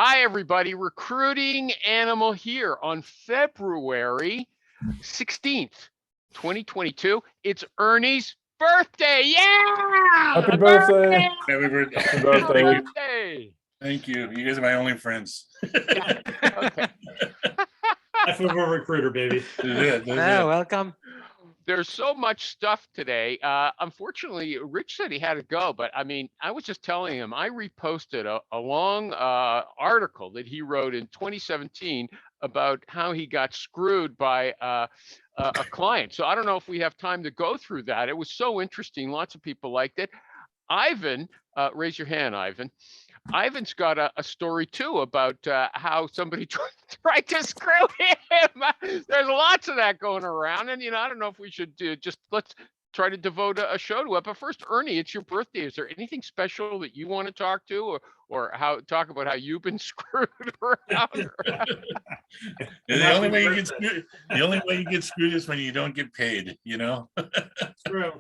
Hi, everybody. Recruiting Animal here on February 16th, 2022. It's Ernie's birthday. Yeah! Happy birthday. Happy birthday. Happy birthday. Birthday. Thank you. You guys are my only friends. Yeah. Okay. I feel a recruiter, baby. Welcome. There's so much stuff today. Unfortunately, Rich said he had to go, but I mean, I was just telling him, I reposted a long article that he wrote in 2017 about how he got screwed by a client. So I don't know if we have time to go through that. It was so interesting. Lots of people liked it. Ivan, raise your hand, Ivan. Ivan's got a story too about how somebody tried to screw him. There's lots of that going around, and I don't know if we should let's try to devote a show to it. But first, Ernie, it's your birthday. Is there anything special that you want to talk to, or talk about how you've been screwed around? The only way you get screwed is when you don't get paid. True.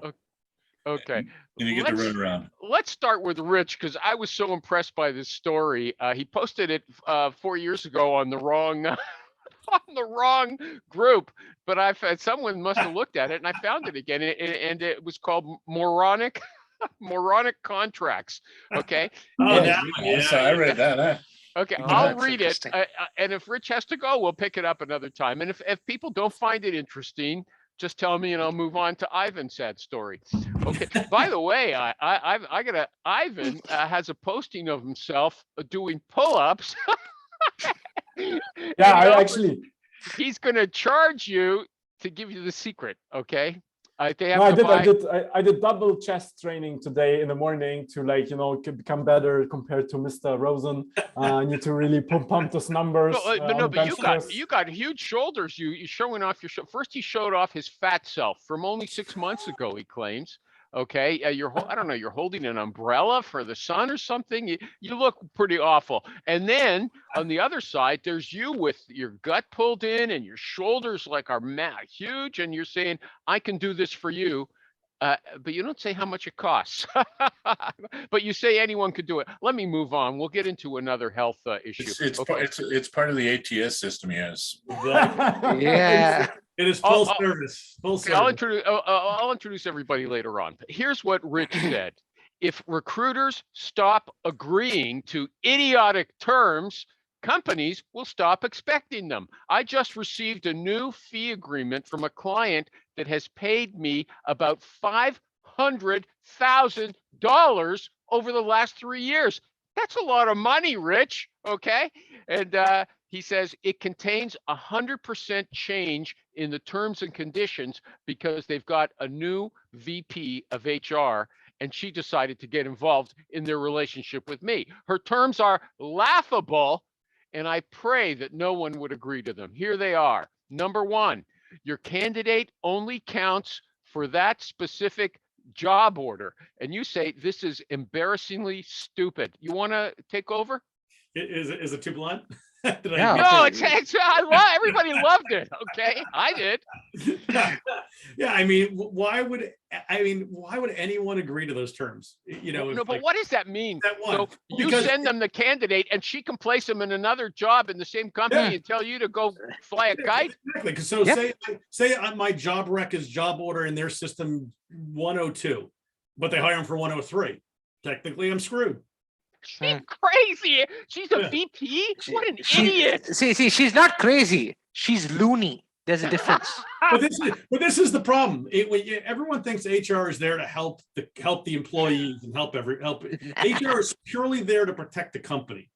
Okay. And you get to run around. Let's start with Rich, because I was so impressed by this story. He posted it 4 years ago on the wrong on the wrong group, but someone must have looked at it, and I found it again, and it was called moronic contracts. Okay. I read that. Okay, I'll read it, and if Rich has to go, we'll pick it up another time. And if people don't find it interesting, just tell me and I'll move on to Ivan's sad story. Okay. By the way, Ivan has a posting of himself doing pull-ups. Yeah, he's going to charge you to give you the secret. Okay. I did double chest training today in the morning to become better compared to Mr. Rosen. I need to really pump those numbers. But you got huge shoulders. You showing off your first. He showed off his fat self from only 6 months ago. He claims. Okay, I don't know. You're holding an umbrella for the sun or something. You look pretty awful. And then on the other side, there's you with your gut pulled in and your shoulders are huge, and you're saying, "I can do this for you," but you don't say how much it costs. But you say anyone could do it. Let me move on. We'll get into another health issue. It's part of the ATS system. Yes. Yeah. It is full service. Full service. I'll introduce everybody later on. But here's what Rich said. If recruiters stop agreeing to idiotic terms, companies will stop expecting them. I just received a new fee agreement from a client that has paid me about $500,000 over the last 3 years. That's a lot of money, Rich. Okay. And he says it contains 100% change in the terms and conditions because they've got a new VP of HR, and she decided to get involved in their relationship with me. Her terms are laughable, and I pray that no one would agree to them. Here they are. Number one, your candidate only counts for that specific job order. And you say, this is embarrassingly stupid. You want to take over? Is it too blunt? No, everybody loved it. Okay, I did. Yeah, I mean, why would anyone agree to those terms? But what does that mean? So you send them the candidate, and she can place them in another job in the same company and tell you to go fly a kite. Exactly. So say my job rec is job order in their system 102, but they hire him for 103. Technically, I'm screwed. She's crazy. She's a VP. What an idiot. See, she's not crazy. She's loony. There's a difference. But this is the problem. Everyone thinks HR is there to help the employees and help. HR is purely there to protect the company,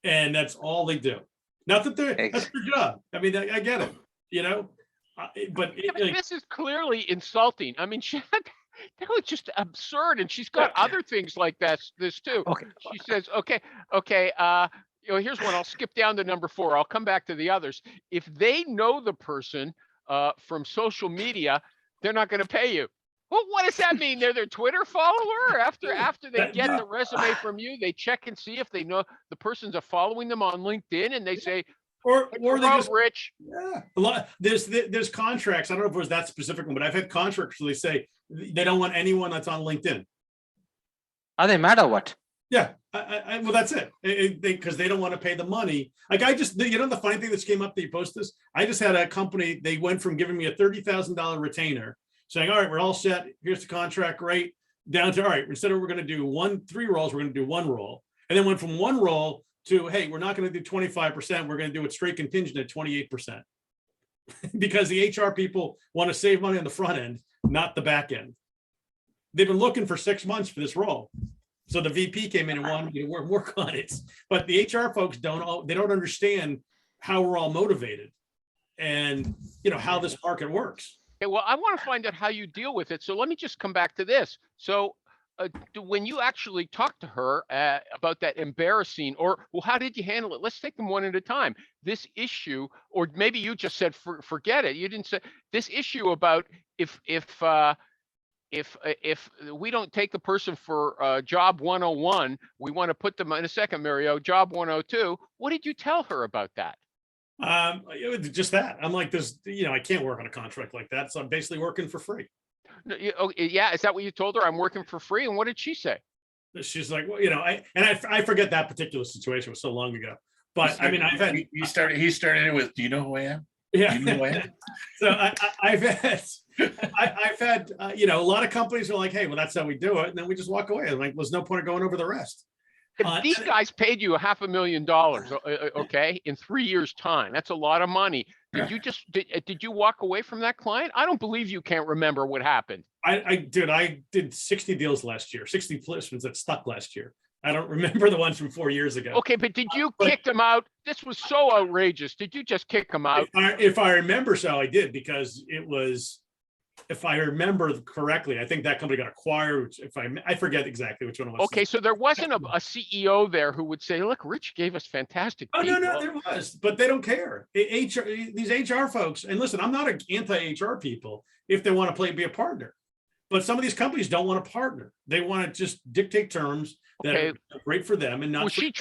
and that's all they do. Not that that's their job. I mean, I get it. But this is clearly insulting. I mean, that was just absurd, and she's got other things like this too. Okay. She says, okay. Here's one. I'll skip down to number 4. I'll come back to the others. If they know the person from social media, they're not going to pay you. Well, what does that mean? They're their Twitter follower? After they get the resume from you, they check and see if they know the person's following them on LinkedIn, and they say, or they just Rich. Yeah, there's contracts. I don't know if it was that specific one, but I've had contracts where they say they don't want anyone that's on LinkedIn. Are they mad or what? Yeah, well, that's it. Because they don't want to pay the money. Like I just, you know, the funny thing that came up that you post this, I just had a company, they went from giving me a $30,000 retainer saying, all right, we're all set. Here's the contract rate down to, all right, instead of we're going to do 3 rolls, we're going to do 1 roll. And then went from 1 roll to, hey, we're not going to do 25%. We're going to do it straight contingent at 28%. Because the HR people want to save money on the front end, not the back end. They've been looking for 6 months for this role. So the VP came in and wanted me to work on it, but the HR folks they don't understand how we're all motivated and, you know, how this market works. Okay, well, I want to find out how you deal with it. So let me just come back to this. So when you actually talk to her about that embarrassing, or well, how did you handle it? Let's take them one at a time. This issue, or maybe you just said, forget it. You didn't say this issue about if we don't take the person for job 101, we want to put them in a second, Mario, job 102. What did you tell her about that? Just that. I'm like, this, you know, I can't work on a contract like that. So I'm basically working for free. Yeah. Is that what you told her? I'm working for free. And what did she say? She's like, well, you know, I forget that particular situation. It was so long ago, but I mean, I've had, he started it with, do you know who I am? yeah. Do you know who I am? So I've had, you know, a lot of companies are like, hey, well, that's how we do it. And then we just walk away. I'm like, there's no point of going over the rest. These guys paid you $500,000, okay, in 3 years' time. That's a lot of money. Did you walk away from that client? I don't believe you can't remember what happened. I did 60 deals last year, 60 placements that stuck last year. I don't remember the ones from 4 years ago. Okay, but did you kick them out? This was so outrageous. Did you just kick them out? If I remember, so I did, because it was, if I remember correctly, I think that company got acquired. If I forget exactly which one it was. Okay, so there wasn't a CEO there who would say, "Look, Rich gave us fantastic." Oh, no, there was, but they don't care. These HR folks, and listen, I'm not an anti-HR people if they want to be a partner, but some of these companies don't want to partner. They want to just dictate terms that are great for them and not. Was she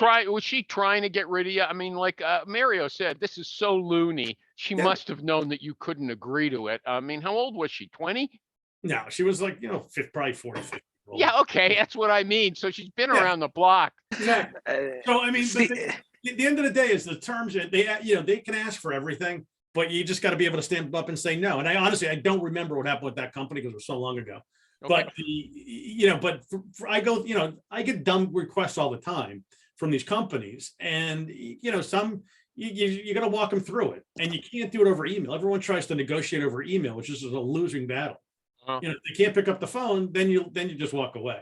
trying to get rid of you? I mean, like Mario said, this is so loony. She must have known that you couldn't agree to it. I mean, how old was she? 20? No, she was like, you know, probably 40, 50. Yeah, okay, that's what I mean. So she's been around the block. Exactly. So I mean, but at the end of the day, is the terms they can ask for everything, but you just got to be able to stand up and say no. And I honestly don't remember what happened with that company because it was so long ago. Okay. But I get dumb requests all the time from these companies, and some you got to walk them through it, and you can't do it over email. Everyone tries to negotiate over email, which is a losing battle. If they can't pick up the phone, then you just walk away.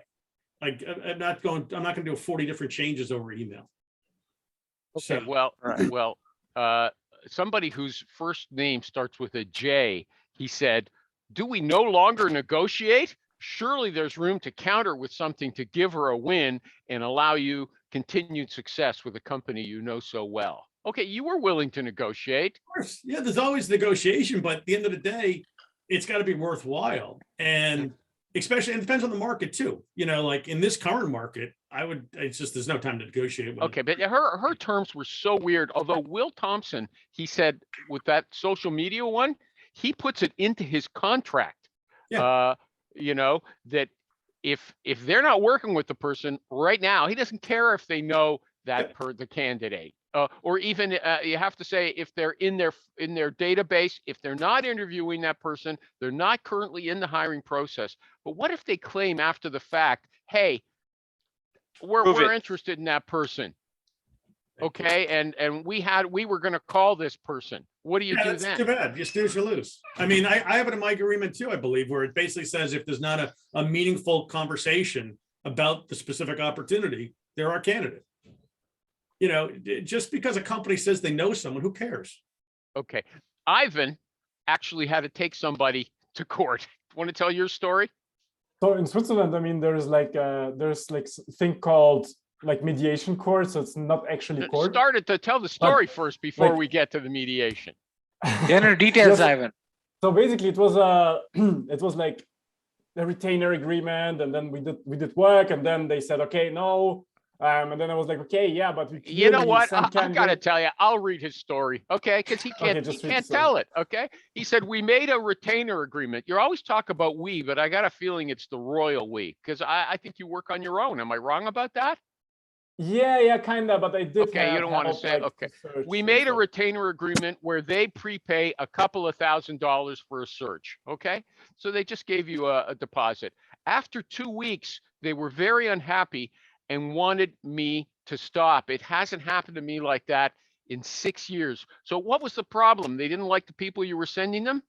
Like I'm not going to do 40 different changes over email. Okay, somebody whose first name starts with a J, he said, "Do we no longer negotiate? Surely there's room to counter with something to give her a win and allow you continued success with a company you know so well." Okay, you were willing to negotiate. Of course, yeah. There's always negotiation, but at the end of the day, it's got to be worthwhile, and especially it depends on the market too. Like in this current market, there's no time to negotiate. Okay, but her terms were so weird. Although Will Thompson, he said with that social media one, he puts it into his contract. Yeah. That if they're not working with the person right now, he doesn't care if they know that the candidate. Or even you have to say if they're in their database, if they're not interviewing that person, they're not currently in the hiring process. But what if they claim after the fact, hey, we're interested in that person, okay, and we were going to call this person. What do you do then? Too bad. You snooze, you lose. I mean, I have it in my agreement too, I believe, where it basically says if there's not a meaningful conversation about the specific opportunity, they're our candidate. Just because a company says they know someone, who cares? Okay. Ivan actually had to take somebody to court. Want to tell your story? So in Switzerland, I mean, there's thing called like mediation court. So it's not actually court. Started to tell the story first before we get to the mediation. General details, Ivan. So basically it was like a retainer agreement, and then we did work, and then they said, okay, no. And then I was like, okay, yeah, but we. You know what? I've got to tell you, I'll read his story, okay? Because he can't tell it, okay? He said we made a retainer agreement. You always talk about we, but I got a feeling it's the royal we, because I think you work on your own. Am I wrong about that? Yeah, kind of, but I did. Okay, you don't want to help, say, like, okay. to search We and made a stuff. retainer agreement where they prepay a couple of $1,000s for a search, okay? So they just gave you a deposit. After 2 weeks, they were very unhappy and wanted me to stop. It hasn't happened to me like that in 6 years. So what was the problem? They didn't like the people you were sending them?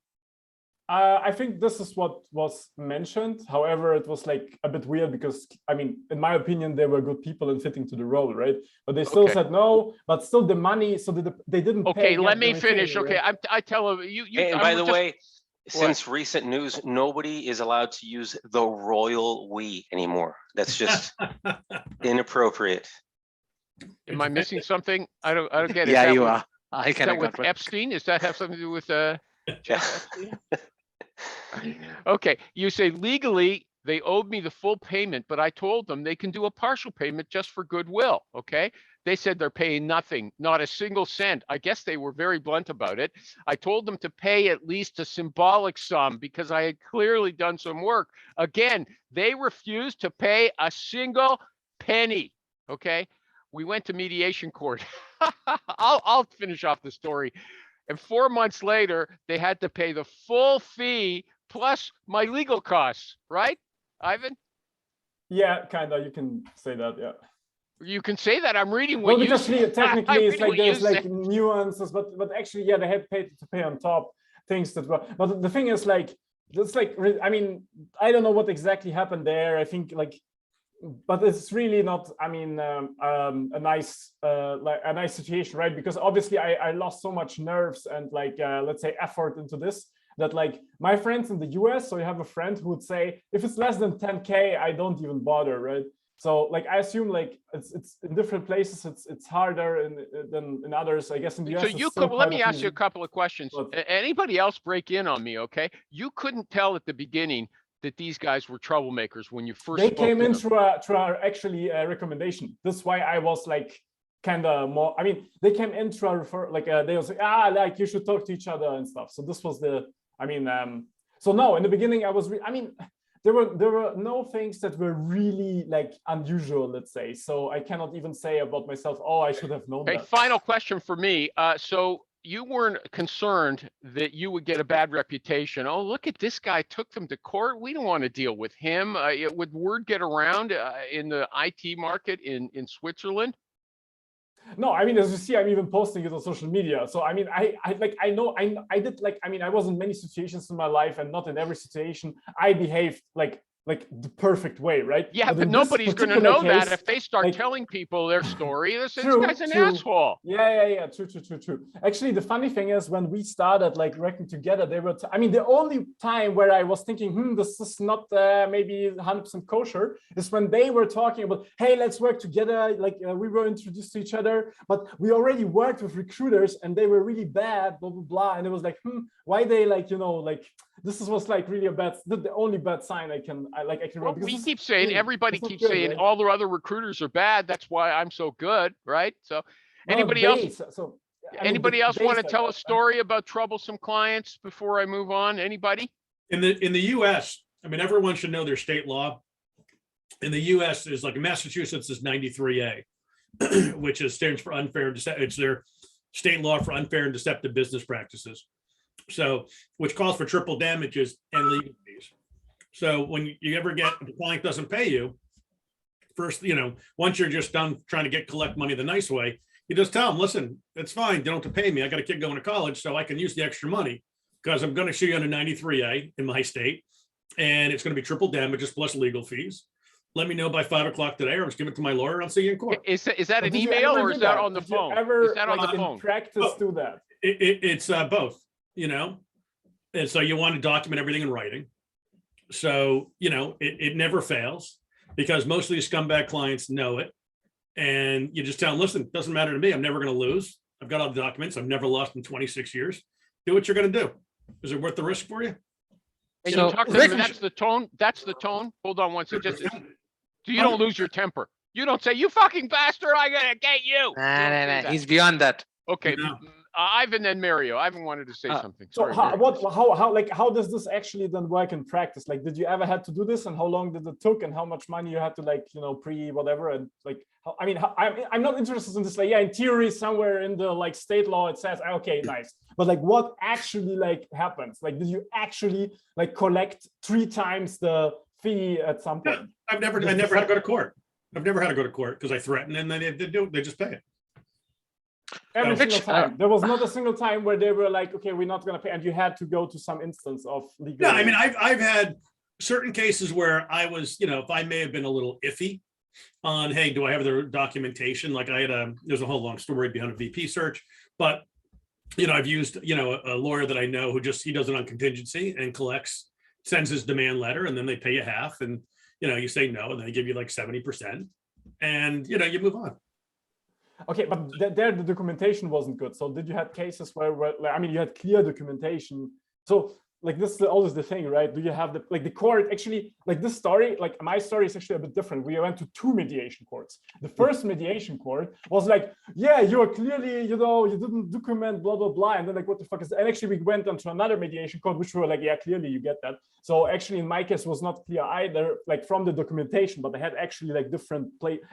I think this is what was mentioned. However, it was like a bit weird because, I mean, in my opinion, they were good people and fitting to the role, right? But they still Okay. said no, but still the money, so they didn't pay. Okay, let yet me the finish. retainer, Okay, right? I tell them, you. And I'm by the just- way, since recent news, nobody is allowed to use the royal we anymore. That's just inappropriate. Am I missing something? I don't get it. Is Yeah, that you with- are. I Is can that with Epstein? Does that have something to do with Jeff Epstein? Okay, you say legally they owed me the full payment, but I told them they can do a partial payment just for goodwill. Okay, they said they're paying nothing, not a single cent. I guess they were very blunt about it. I told them to pay at least a symbolic sum because I had clearly done some work. Again, they refused to pay a single penny. Okay, we went to mediation court. I'll finish off the story. And 4 months later, they had to pay the full fee plus my legal costs, right, Ivan? Yeah, kind of. You can say that. Yeah. You can say that. I'm reading Well, what you because said. technically I'm it's reading like what you there's like said. nuances, but actually, yeah, they had paid to pay on top things that were. But the thing is, like, it's like, I mean, I don't know what exactly happened there. I think like, but it's really not. I mean, a nice like a nice situation, right? Because obviously, I lost so much nerves and like let's say effort into this that like my friends in the US. So you have a friend who would say if it's less than 10K, I don't even bother, right? So like I assume like it's in different places it's harder than in others. I guess in the US. So it's you still could, let quite me ask you a easy. couple of questions. But- Anybody else break in on me, okay? You couldn't tell at the beginning that these guys were troublemakers when you first They spoke came to in them. through our actually recommendation. That's why I was like kind of more. I mean, they came in through our refer like they was like like you should talk to each other and stuff. So this was the. I mean, so no, in the beginning I was. I mean. There were no things that were really like unusual, let's say. So I cannot even say about myself, oh, I should have known Hey, that. final question for me. So you weren't concerned that you would get a bad reputation. Oh, look at this guy took them to court. We don't want to deal with him. Would word get around in the IT market in Switzerland? No, I mean, as you see, I'm even posting it on social media. So I mean, I know I did like, I mean, I was in many situations in my life, and not in every situation I behaved like the perfect way, right? Yeah, but in this nobody's going to particular know that case, if they start like- telling people their story. This True, guy's an true. asshole. Yeah. True. Actually, the funny thing is when we started like working together, they were, I mean, the only time where I was thinking, this is not maybe 100% kosher is when they were talking about, hey, let's work together. Like we were introduced to each other, but we already worked with recruiters and they were really bad, blah, blah, blah. And it was like, why they like, like, this was like really the only bad sign I can Well, remember. we keep saying, everybody it's not keeps good, saying right? all the other recruiters are bad. That's why I'm so good, right? So anybody else? Anybody else want to tell a story about troublesome clients before I move on? Anybody? In the US, I mean, everyone should know their state law. In the US, is like Massachusetts is 93A, which stands for unfair. It's their state law for unfair and deceptive business practices. So, which calls for triple damages and legal fees. So when you ever get, the client doesn't pay you, first, once you're just done trying to collect money the nice way, you just tell them, listen, it's fine. You don't have to pay me. I got a kid going to college, so I can use the extra money because I'm going to show you under 93A in my state. And it's going to be triple damages plus legal fees. Let me know by 5 o'clock today, or I'll just give it to my lawyer. I'll see you in court. Is that an Did you email ever or do is that on the Did you phone? ever, Is that on like, the in phone? practice do that? It's both, and so you want to document everything in writing. So, it never fails because most of these scumbag clients know it. And you just tell them, listen, it doesn't matter to me. I'm never going to lose. I've got all the documents. I've never lost in 26 years. Do what you're going to do. Is it worth the risk for you? And So, you talk to Rick- them, that's the tone. That's the tone. Hold on one second. So you don't lose your temper. You don't say, you fucking bastard, I gotta get you. You don't say Nah. that. He's beyond that. Okay, No. Ivan and Mario. Ivan wanted to say something. So Sorry, how, Mario. how does this actually then work in practice? Like, did you ever had to do this, and how long did it took, and how much money you had to pre whatever, and like I mean, I'm not interested in this. Like, yeah, in theory, somewhere in the like state law, it says, okay, nice. But like, what actually like happens? Like, did you actually like collect 3 times the fee at some point? I never had to go to court. I've never had to go to court because I threatened, and then they just pay it. Every Which, single time. There was not a single time where they were like, okay, we're not going to pay. And you had to go to some instance of legal. Yeah, I mean, I've had certain cases where I was, if I may have been a little iffy on, hey, do I have the documentation? Like I had there's a whole long story behind a VP search, but, I've used, a lawyer that I know who he does it on contingency and sends his demand letter, and then they pay you half, and, you say no, and they give you like 70%, and, you move on. Okay, but there the documentation wasn't good. So did you have cases where I mean, you had clear documentation? So like this is always the thing, right? Do you have the court actually, like this story, like my story is actually a bit different. We went to 2 mediation courts. The first mediation court was like, yeah, you are clearly, you didn't document blah, blah, blah. And then like, what the fuck is that? And actually we went on to another mediation court, which were like, yeah, clearly you get that. So actually in my case was not clear either, like from the documentation, but they had actually like different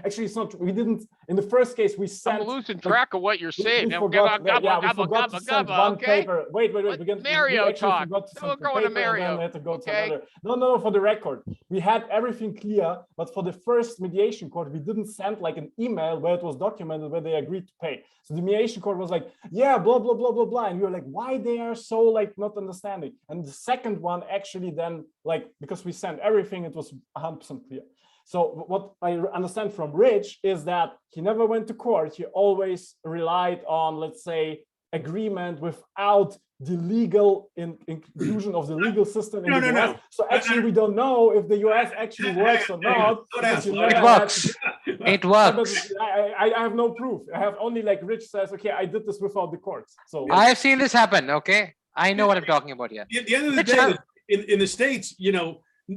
actually it's not, we didn't, in the first case we sent. I'm losing track of what you're saying. We forgot to send one paper. Wait. Mario talk. We're going to Mario. Had to go to another. No, for the record, we had everything clear, but for the first mediation court, we didn't send like an email where it was documented where they agreed to pay. So the mediation court was like, yeah, blah, blah, blah, blah, blah. And we were like, why they are so like not understanding? And the second one actually then like, because we sent everything, it was 100% clear. So what I understand from Rich is that he never went to court. He always relied on, let's say, agreement without the legal inclusion of the legal system in the US. So actually, we don't know if the US actually works or not. It works. It works. I have no proof. I have only like Rich says, okay, I did this without the courts. So I have seen this happen. Okay, I know what I'm talking about here. At the end of the day, in the States,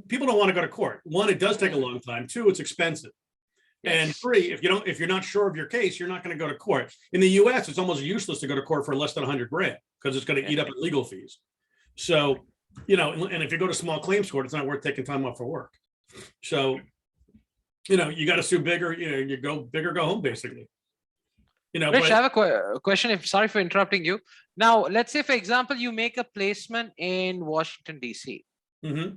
people don't want to go to court. 1, it does take a long time. 2, it's expensive. And 3, if you're not sure of your case, you're not going to go to court. In the US, it's almost useless to go to court for less than $100 grand because it's going to eat up legal fees. So, and if you go to small claims court, it's not worth taking time off for work. So, you got to sue bigger, you go big or go home, basically. Rich, I have a question. Sorry for interrupting you. Now, let's say, for example, you make a placement in Washington, D.C. Mm-hmm.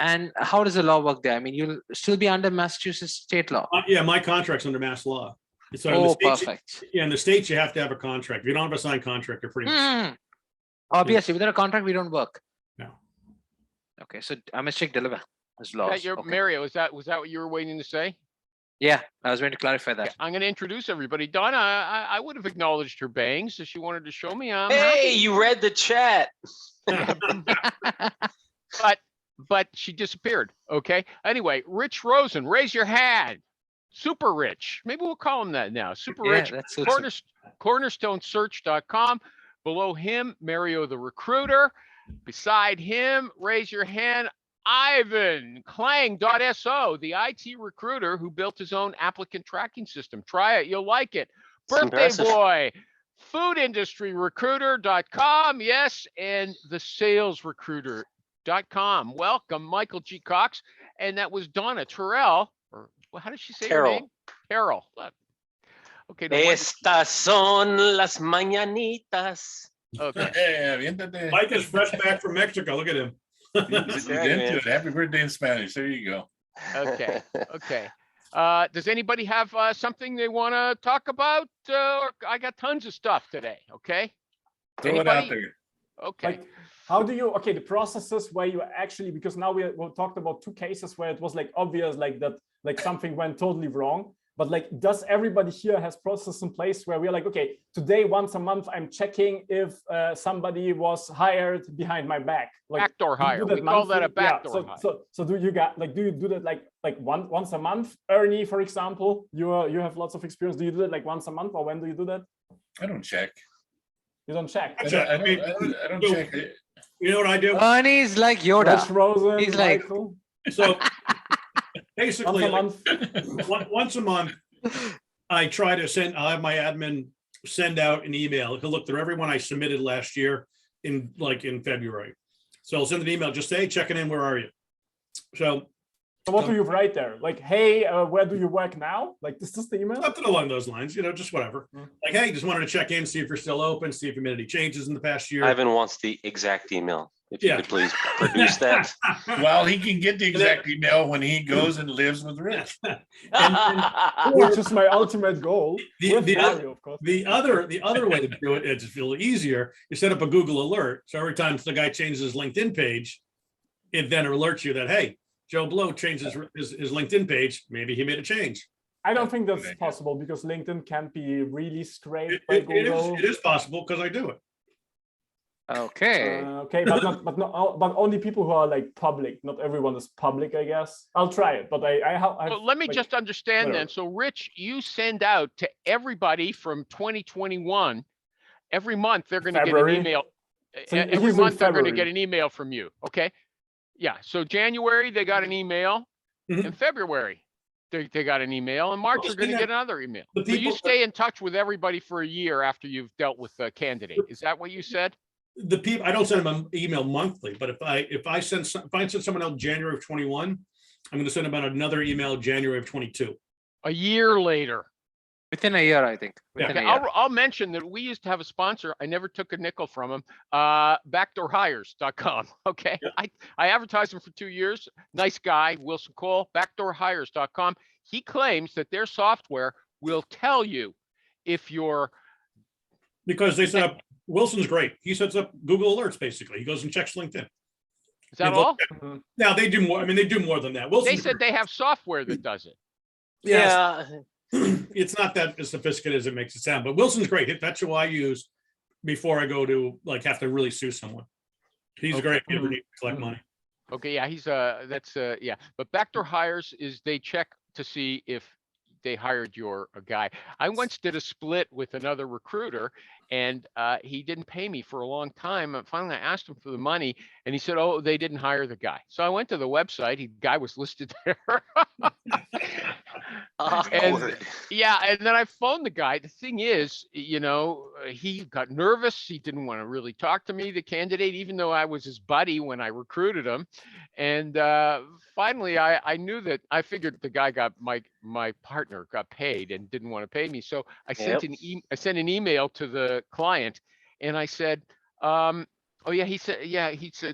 And how does the law work there? I mean, you'll still be under Massachusetts state law. Yeah, my contract's under Mass law. So perfect. In the States, you have to have a contract. If you don't have a signed contract, you're pretty much. Obviously, without a contract, we don't work. No. Okay, so I must check deliver as law. Mario, was that what you were waiting to say? Yeah, I was going to clarify that. Okay, I'm going to introduce everybody. Donna, I would have acknowledged her bangs if she wanted to show me. Hey, you read the chat. But she disappeared. Okay. Anyway, Rich Rosen, raise your hand. Super Rich. Maybe we'll call him that now. Super Rich. Cornerstonesearch.com. Below him, Mario the Recruiter. Beside him, raise your hand, Ivan Clang.so, the IT recruiter who built his own applicant tracking system. Try it. You'll like it. Birthday Boy. Foodindustryrecruiter.com. Yes. And the Sales Recruiter. .com. Welcome, Michael G. Cox. And that was Donna Terrell, or how did she say her name? Terrell. Okay. Estas son las mañanitas. Okay. Mike is fresh back from Mexico. Look at him. Happy birthday in Spanish. There you go. Okay. Does anybody have something they want to talk about? I got tons of stuff today. Okay. Throw it out there. Okay. How do you, the processes where you actually, because now we talked about 2 cases where it was like obvious, like that, like something went totally wrong, but like, does everybody here has processes in place where we're like, okay, today, once a month, I'm checking if somebody was hired behind my back. Like backdoor hire. We call that a backdoor hire. So do you do that like once a month? Ernie, for example, you have lots of experience. Do you do that like once a month, or when do you do that? I don't check. You don't check. I don't check it. You know what I do? Ernie's like Yoda. Rich Rosen, he's like, Michael. So basically, once a month. I try to I'll have my admin send out an email. He'll look through everyone I submitted last year in February. So I'll send an email, just say, hey, checking in, where are you? So So what do you write there? Like, hey, where do you work now? Like, this is the email? Something along those lines, just whatever. Like, hey, just wanted to check in, see if you're still open, see if you made any changes in the past year. Ivan wants the exact email. If you could please produce that. Well, he can get the exact email when he goes and lives with Rich. Which is my ultimate goal. The other way to do it, it's a little easier. You set up a Google alert. So every time the guy changes his LinkedIn page, it then alerts you that, hey, Joe Blow changes his LinkedIn page. Maybe he made a change. I don't think that's possible because LinkedIn can't be really scraped by Google. It is possible because I do it. Okay. Okay, but only people who are like public. Not everyone is public, I guess. I'll try it, but Well, let me just understand then. So, Rich, you send out to everybody from 2021 every month. They're going to get an email. So every month they're going to get an email from you. Okay. Yeah. So January they got an email. In February they got an email. In March they're going to get another email. So you stay in touch with everybody for a year after you've dealt with a candidate. Is that what you said? The people, I don't send them an email monthly, but if I send someone out January of 21, I'm going to send them out another email January of 22. A year later. Within a year, I think. Okay, I'll mention that we used to have a sponsor. I never took a nickel from him. Backdoorhires.com. Okay. Yep. I advertised him for 2 years. Nice guy, Wilson Cole, backdoorhires.com. He claims that their software will tell you if you're. Because they set up, Wilson's great. He sets up Google alerts, basically. He goes and checks LinkedIn. Is that all? Now they do more. I mean, they do more than that. They said they have software that does it. Yeah. It's not that as sophisticated as it makes it sound, but Wilson's great. That's who I use before I go to like have to really sue someone. He's great. You ever need to collect money. Okay, yeah, he's yeah. But Backdoor Hires is they check to see if they hired your guy. I once did a split with another recruiter and he didn't pay me for a long time. And finally, I asked him for the money and he said, oh, they didn't hire the guy. So I went to the website. The guy was listed there. And yeah, and then I phoned the guy. The thing is, he got nervous. He didn't want to really talk to me, the candidate, even though I was his buddy when I recruited him. And finally, I knew that I figured the guy got my partner got paid and didn't want to pay me. So I sent an email to the client and I said, oh yeah, he said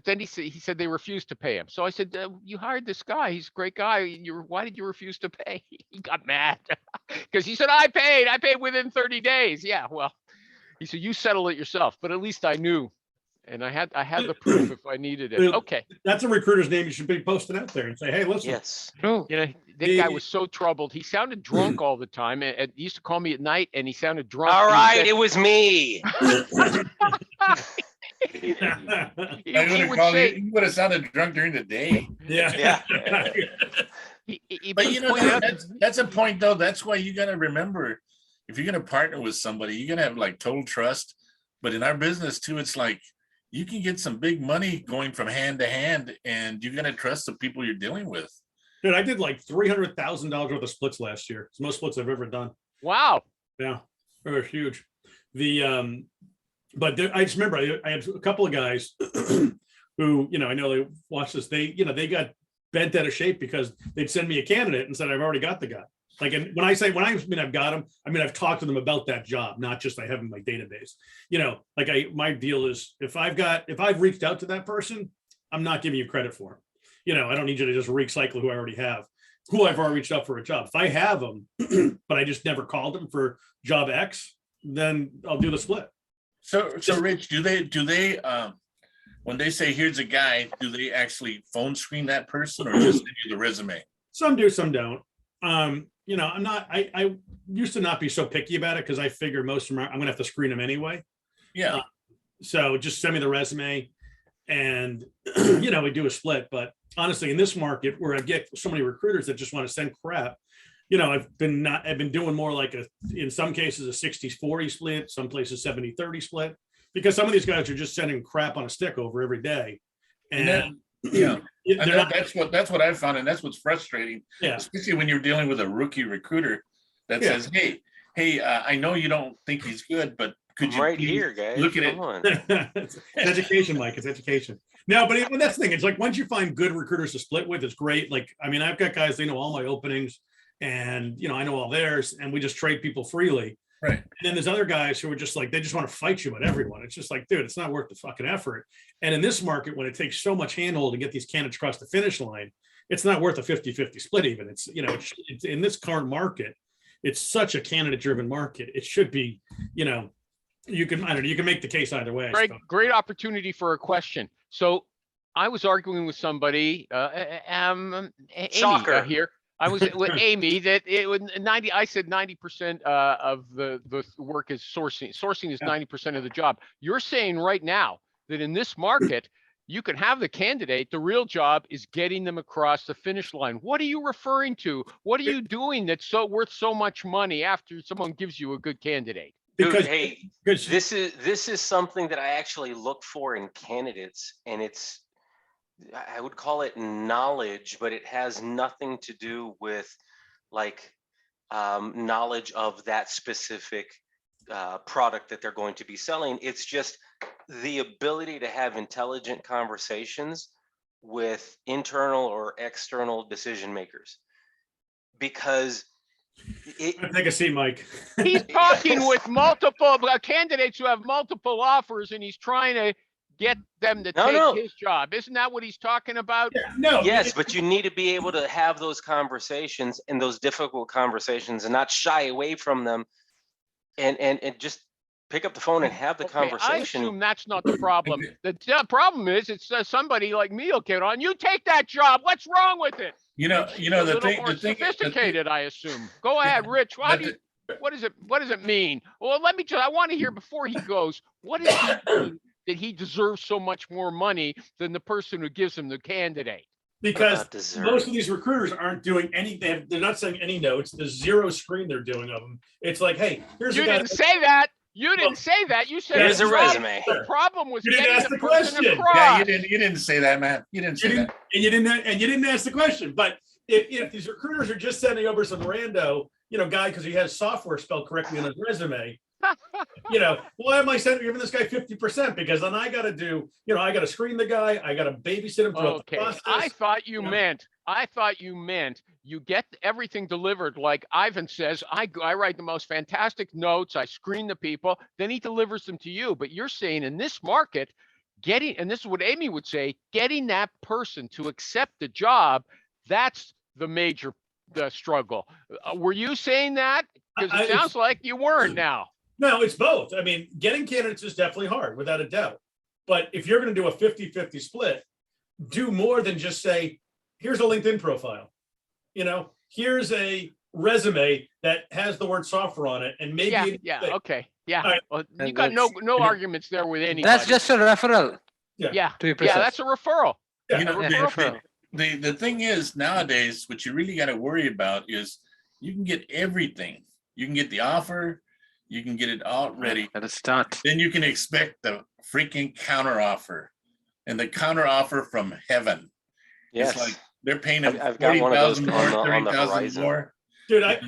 they refused to pay him. So I said, you hired this guy. He's a great guy. Why did you refuse to pay? He got mad because he said, I paid within 30 days. Yeah. Well, he said, you settle it yourself, but at least I knew. And I had the proof if I needed it. Okay. That's a recruiter's name. You should be posted out there and say, hey, listen. Yes. That guy was so troubled. He sounded drunk all the time. And he used to call me at night and he sounded drunk. All right, it was me. He would have sounded drunk during the day. Yeah. But that's a point though. That's why you got to remember, if you're going to partner with somebody, you're going to have like total trust. But in our business too, it's like you can get some big money going from hand to hand, and you're going to trust the people you're dealing with. Dude, I did like $300,000 worth of splits last year. It's the most splits I've ever done. Wow. Yeah, they were huge. But I just remember I had a couple of guys who, I know they watched this. They got bent out of shape because they'd send me a candidate and said, I've already got the guy. Like, and when I mean I've got them, I mean I've talked to them about that job, not just I have in my database. My deal is if I've reached out to that person, I'm not giving you credit for him. I don't need you to just recycle who I already have, who I've already reached out for a job. If I have them, but I just never called them for job X, then I'll do the split. So Rich, do they when they say here's a guy, do they actually phone screen that person or just send you the resume? Some do, some don't. I used to not be so picky about it because I figure most of them I'm gonna have to screen them anyway. Yeah. So just send me the resume and we do a split. But honestly, in this market where I get so many recruiters that just want to send crap, I've been doing more like in some cases a 60-40 split, some places 70-30 split, because some of these guys are just sending crap on a stick over every day. That's what I found, and that's what's frustrating. Yeah. Especially when you're dealing with a rookie recruiter that says, hey, I know you don't think he's good, but Could I'm you right please here, guys. look at it? Come on. It's education, Mike. It's education. No, but that's the thing. It's like once you find good recruiters to split with, it's great. Like, I mean, I've got guys, they know all my openings and, you know, I know all theirs and we just trade people freely. Right. And then there's other guys who are just like, they just want to fight you with everyone. It's just like, dude, it's not worth the fucking effort. And in this market, when it takes so much handhold to get these candidates across the finish line, it's not worth a 50-50 split even. It's, you know, it's in this current market, it's such a candidate driven market. It should be, you know, you can, I don't know, you can make the case either way. Great opportunity for a question. So I was arguing with somebody, Amy, Shocker. here. I was with Amy that it would 90. I said 90% of the work is sourcing. Sourcing is 90% of the job. You're saying right now that in this market, you can have the candidate. The real job is getting them across the finish line. What are you referring to? What are you doing that's so worth so much money after someone gives you a good candidate? Dude, Because hey, this is something that I actually look for in candidates, and it's, I would call it knowledge, but it has nothing to do with like knowledge of that specific product that they're going to be selling. It's just the ability to have intelligent conversations with internal or external decision makers, because take a seat, Mike. He's talking with multiple candidates who have multiple offers, and he's trying to get them to take his job. Isn't that what he's talking about? Yeah, no. Yes, but you need to be able to have those conversations and those difficult conversations and not shy away from them, and just pick up the phone and have the conversation. I assume that's not the problem. The problem is it's somebody like me will get on. You take that job. What's wrong with it? The thing, sophisticated, I assume. Go ahead, Rich. What does it mean? Well, let me just, I want to hear before he goes, what does he mean that he deserves so much more money than the person who gives him the candidate? Because most of these recruiters aren't doing anything. They're not sending any notes. There's zero screen they're doing of them. It's like, hey, here's you didn't say that. You didn't say that. You said here's a resume. The problem was you didn't ask the person question. across. Yeah, you didn't say that, man. You didn't say that. And you didn't ask the question. But if these recruiters are just sending over some rando, guy because he has software spelled correctly on his resume, why am I giving this guy 50%? Because then I got to do, I got to screen the guy. I got to babysit him throughout the process. I thought you meant you get everything delivered. Like Ivan says, I write the most fantastic notes. I screen the people, then he delivers them to you. But you're saying in this market, and this is what Amy would say, getting that person to accept the job, that's the major struggle. Were you saying that? Because it sounds like you weren't now. No, it's both. I mean, getting candidates is definitely hard, without a doubt. But if you're going to do a 50-50 split, do more than just say, here's a LinkedIn profile. Here's a resume that has the word software on it. And maybe okay. Yeah. Right. Well, you got no arguments there with anybody. That's just a referral. Yeah. That's a referral. Yeah. The thing is, nowadays, what you really got to worry about is you can get everything. You can get the offer. You can get it all ready. At a start. Then you can expect the freaking counter offer, and the counter offer from heaven. Yes. It's like they're paying him I've got one of those 40,000 more, on the 30,000 horizon. more. Dude, I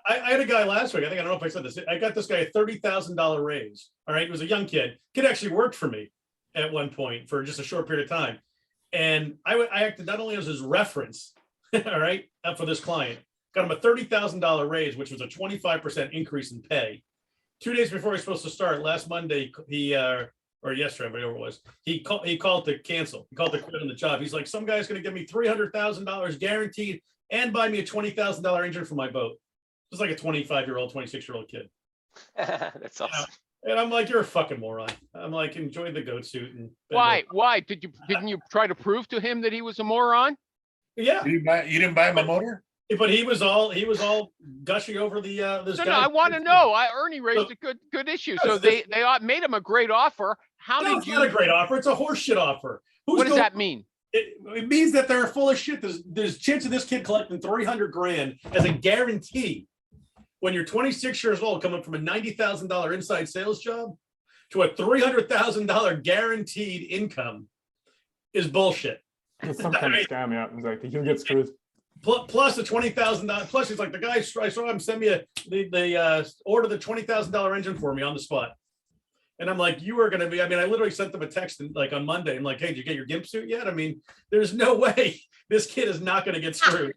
had a guy last week. I don't know if I said this. I got this guy a $30,000 raise. All right. He was a young kid. Kid actually worked for me at one point for just a short period of time. And I acted not only as his reference, all right, for this client, got him a $30,000 raise, which was a 25% increase in pay. 2 days before he was supposed to start, last Monday, or yesterday, whatever it was, he called to cancel. He called to quit on the job. He's like, some guy's going to give me $300,000 guaranteed and buy me a $20,000 engine for my boat. It's like a 25-year-old, 26-year-old kid. That's awesome. And I'm like, you're a fucking moron. I'm like, enjoy the goat suit. And why? Didn't you try to prove to him that he was a moron? Yeah. You didn't buy him a motor? But he was all gushing over the this guy. No, I want to know. Ernie raised a good issue. So they made him a great offer. It's not a great offer. It's a horseshit offer. What does that mean? It means that they're full of shit. There's a chance of this kid collecting $300,000 as a guarantee when you're 26 years old, coming from a $90,000 inside sales job to a $300,000 guaranteed income is bullshit. It's some kind of scam, yeah. Exactly. He'll get screwed. Plus the $20,000. Plus, he's like, the guy I saw him send me they order the $20,000 engine for me on the spot. And I'm like, you are going to be, I mean, I literally sent them a text like on Monday. I'm like, hey, did you get your GIMP suit yet? I mean, there's no way this kid is not going to get screwed.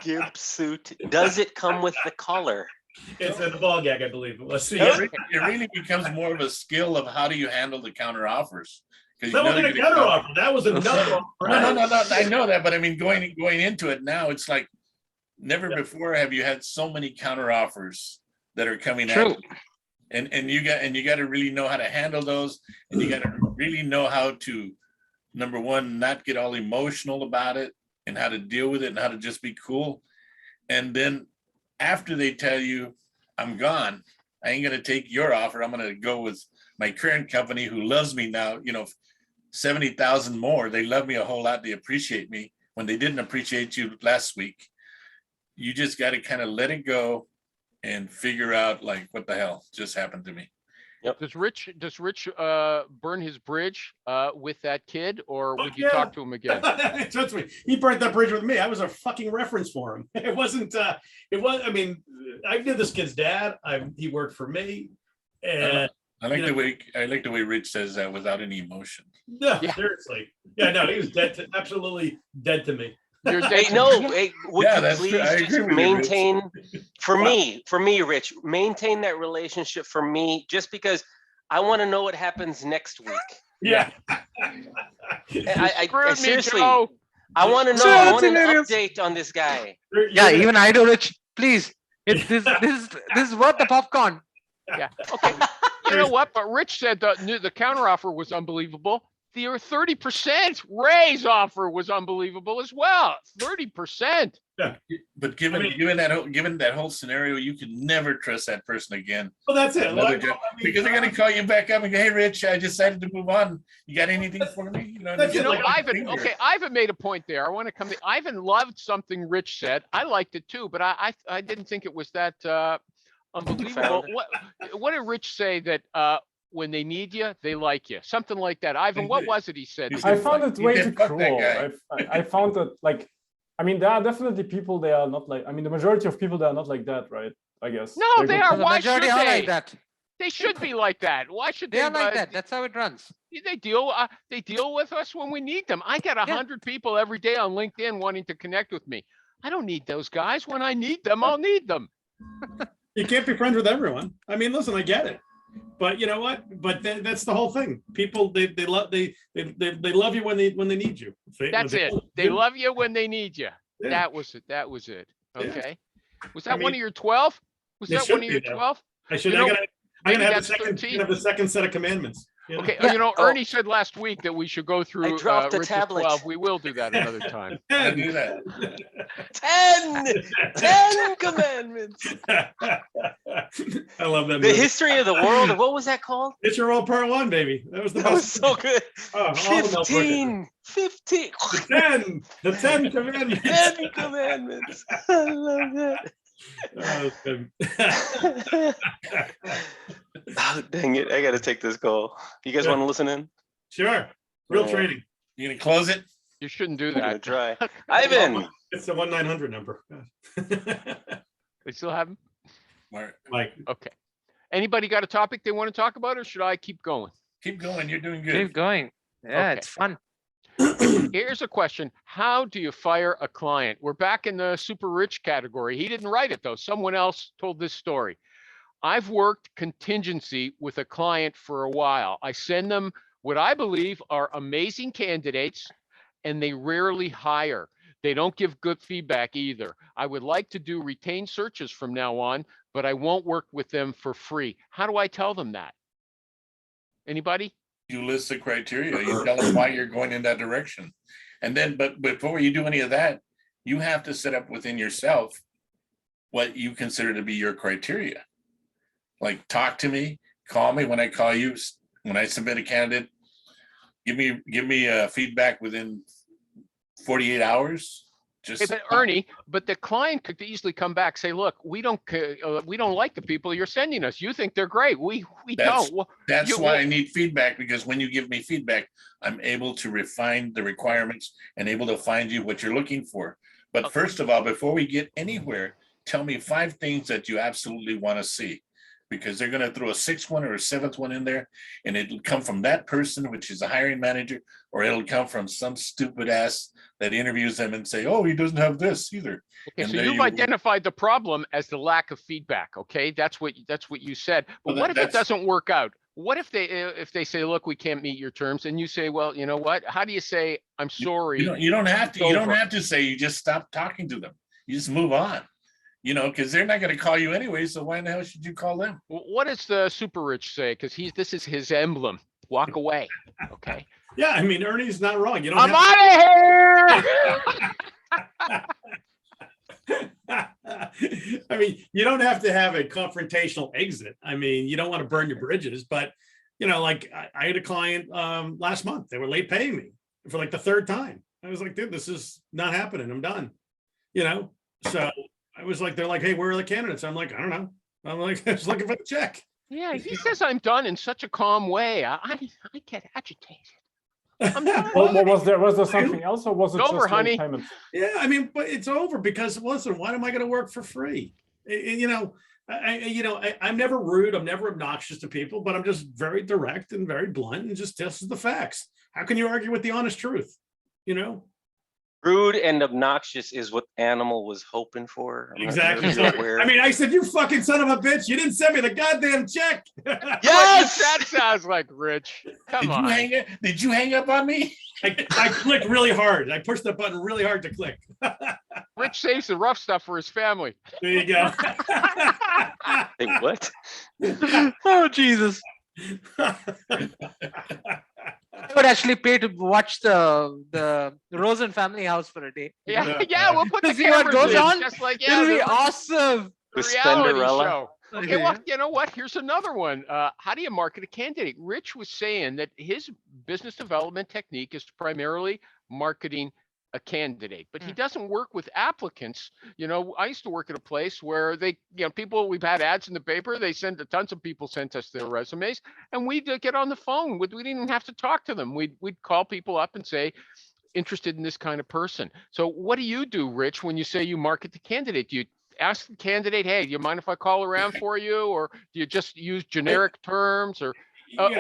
GIMP suit. Does it come with the collar? It's a ball gag, I believe it was. It really becomes more of a skill of how do you handle the counter offers. That wasn't a counter offer. That was another offer. No. I know that, but I mean, going into it now, it's like never before have you had so many counter offers that are coming at you. And you got to really know how to handle those, and you got to really know how to, number one, not get all emotional about it, and how to deal with it, and how to just be cool. And then after they tell you, I'm gone, I ain't gonna take your offer. I'm gonna go with my current company who loves me now. 70,000 more. They love me a whole lot. They appreciate me when they didn't appreciate you last week. You just got to kind of let it go and figure out like what the hell just happened to me. Yep. Does Rich burn his bridge with that kid, or would you talk to him again? Trust me, he burnt that bridge with me. I was a fucking reference for him. It wasn't. I mean, I knew this kid's dad. He worked for me, and I like the way Rich says that without any emotion. Yeah, seriously. Yeah, no, he was absolutely dead to me. Would you please just maintain for me, Rich, maintain that relationship for me, just because I want to know what happens next week. Yeah. I seriously, I want to know. I want an update on this guy. Yeah, even I do, Rich. Please, this is worth the popcorn. Yeah. Okay. You know what? But Rich said the counteroffer was unbelievable. The 30% raise offer was unbelievable as well. 30%. Yeah. But given that whole scenario, you can never trust that person again. Well, that's it. Because they're going to call you back up and go, "Hey, Rich, I decided to move on. You got anything for me?" Ivan. Okay, Ivan made a point there. I want to come to Ivan. Loved something Rich said. I liked it too, but I didn't think it was that unbelievable. What did Rich say that? When they need you, they like you. Something like that. Ivan, what was it he said? I found it way too cruel. I found that, like, I mean, there are definitely people they are not like, I mean, the majority of people they are not like that, right? I guess. No, they are. Why should they? Like that. They should be like that. Why should they? They are like that. That's how it runs. They deal with us when we need them. I get 100 people every day on LinkedIn wanting to connect with me. I don't need those guys. When I need them, I'll need them. You can't be friends with everyone. I mean, listen, I get it. But you know what? But that's the whole thing. People they love you when they need you. That's it. They love you when they need you. Yeah. That was it. Okay. Yeah. Was that one of your 12? Was that one of your 12? I should. I'm gonna have the second set of commandments. Okay. Yeah. Ernie said last week that we should go through. I dropped the tablet. 12. We will do that another time. 10 commandments. I love that. The history of the world. What was that called? It's Your World Part 1, baby. That was so good. 15. The 10 commandments. 10 commandments. I love that. Oh, dang it. I got to take this call. You guys want to listen in? Sure. Real training. You going to close it? You shouldn't do I'm gonna that. try. Ivan. It's the 1-900 number. They still have them? Mike. Okay. Anybody got a topic they want to talk about, or should I keep going? Keep going. You're doing good. Keep going. Yeah, okay. It's fun. Here's a question. How do you fire a client? We're back in the super rich category. He didn't write it, though. Someone else told this story. I've worked contingency with a client for a while. I send them what I believe are amazing candidates, and they rarely hire. They don't give good feedback either. I would like to do retained searches from now on, but I won't work with them for free. How do I tell them that? Anybody? You list the criteria. You tell them why you're going in that direction. And then, but before you do any of that, you have to set up within yourself what you consider to be your criteria. Like, talk to me, call me when I call you, when I submit a candidate, give me feedback within 48 hours. Just but Ernie, but the client could easily come back, say, "Look, we don't like the people you're sending us. You think they're great. We don't." That's why I need feedback, because when you give me feedback, I'm able to refine the requirements and able to find you what you're looking for. But first of all, before we get anywhere, tell me 5 things that you absolutely want to see, because they're going to throw a 6th one or a 7th one in there, and it'll come from that person, which is a hiring manager, or it'll come from some stupid ass that interviews them and say, oh, he doesn't have this either. Okay, And so there you've you- identified the problem as the lack of feedback. Okay, that's what you said. But Well, what if it that's- doesn't work out? What if they say, look, we can't meet your terms, and you say, well, you know what? How do you say, I'm sorry? You don't have to. You don't over. have to say. You just stop talking to them. You just move on. Because they're not going to call you anyway. So why the hell should you call them? What does the super rich say? Because this is his emblem. Walk away. Okay. Yeah, I mean, Ernie's not wrong. You don't I'm have out of here. I mean, you don't have to have a confrontational exit. I mean, you don't want to burn your bridges, but like I had a client last month. They were late paying me for like the 3rd time. I was like, dude, this is not happening. I'm done. So I was like, they're like, hey, where are the candidates? I'm like, I don't know. I'm like, I was looking for the check. Yeah, he says I'm done in such a calm way. I get agitated. I'm done. Well, was there something else, or was it It's just over, late honey. payments? Yeah, I mean, but it's over because listen, why am I going to work for free? I'm never rude. I'm never obnoxious to people, but I'm just very direct and very blunt and just this is the facts. How can you argue with the honest truth? Rude and obnoxious is what Animal was hoping for. I'm not sure Exactly. if you're aware. I mean, I said, you fucking son of a bitch. You didn't send me the goddamn check. Yes, that sounds like Rich. Come on. Did you hang up on me? I clicked really hard. I pushed the button really hard to click. Rich saves the rough stuff for his family. There you go. Hey, what? Oh, Jesus. I would actually pay to watch the Rosen family house for a day. Yeah, we'll put the To see what cameras goes in, on? just like It'll be the awesome. With reality Spenderella. show. Okay, well, you know what? Here's another one. How do you market a candidate? Rich was saying that his business development technique is primarily marketing a candidate, but he doesn't work with applicants. I used to work at a place where we've had ads in the paper. Tons of people sent us their resumes, and we'd get on the phone. We didn't even have to talk to them. We'd call people up and say, interested in this kind of person. So what do you do, Rich, when you say you market the candidate? Do you ask the candidate, hey, do you mind if I call around for you? Or do you just use generic terms? Or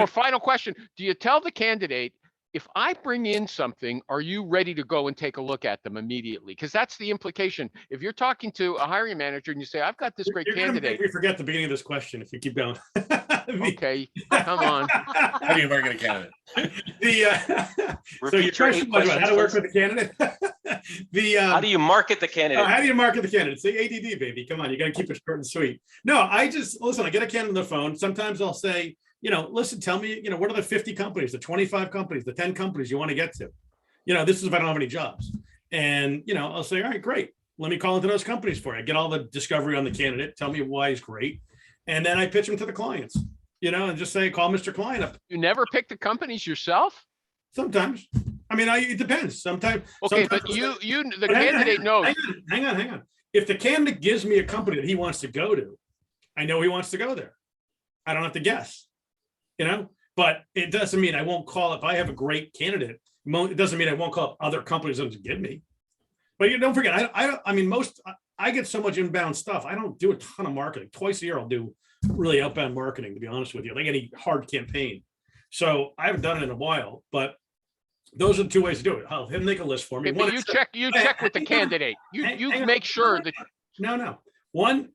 final question, do you tell the candidate, if I bring in something, are you ready to go and take a look at them immediately? Because that's the implication. If you're talking to a hiring manager and you say, I've got this great You're gonna candidate. make me forget the beginning of this question if you keep going. Okay, come on. How do you market a candidate? So your Repeat your question 8 was about how to work questions, with the candidate. How do you market the candidate? How do you market the candidate? Say ADD, baby. Come on, you got to keep it short and sweet. No, I get a candidate on the phone. Sometimes I'll say, listen, tell me, what are the 50 companies, the 25 companies, the 10 companies you want to get to? This is if I don't have any jobs. And, I'll say, all right, great. Let me call into those companies for you. Get all the discovery on the candidate. Tell me why he's great. And then I pitch them to the clients, and just say, call Mr. Client up. You never pick the companies yourself? Sometimes. I mean, it depends. Sometimes. Okay, sometimes but the candidate knows. Hang on. If the candidate gives me a company that he wants to go to, I know he wants to go there. I don't have to guess, but it doesn't mean I won't call if I have a great candidate. It doesn't mean I won't call up other companies to give me. But don't forget, I get so much inbound stuff. I don't do a ton of marketing. Twice a year, I'll do really outbound marketing, to be honest with you, like any hard campaign. So I haven't done it in a while, but those are the 2 ways to do it. I'll have him make a list for me. Okay, but you check with the candidate. You make sure that. No. One,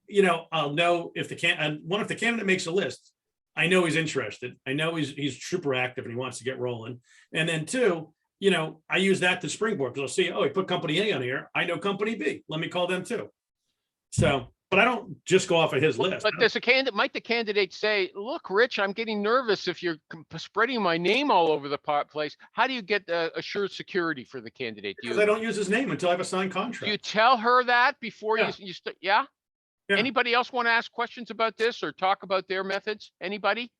I'll know if if the candidate makes a list, I know he's interested. I know he's super active and he wants to get rolling. And then 2, I use that to springboard because I'll see, he put company A on here. I know company B. Let me call them too. So, but I don't just go off of his list. But might the candidate say, look, Rich, I'm getting nervous if you're spreading my name all over the place. How do you get assured security for the candidate? Because I don't use his name until I have a signed contract. Do you tell her that before you start? Yeah? Yeah. Anybody else want to ask questions about this or talk about their methods? Anybody?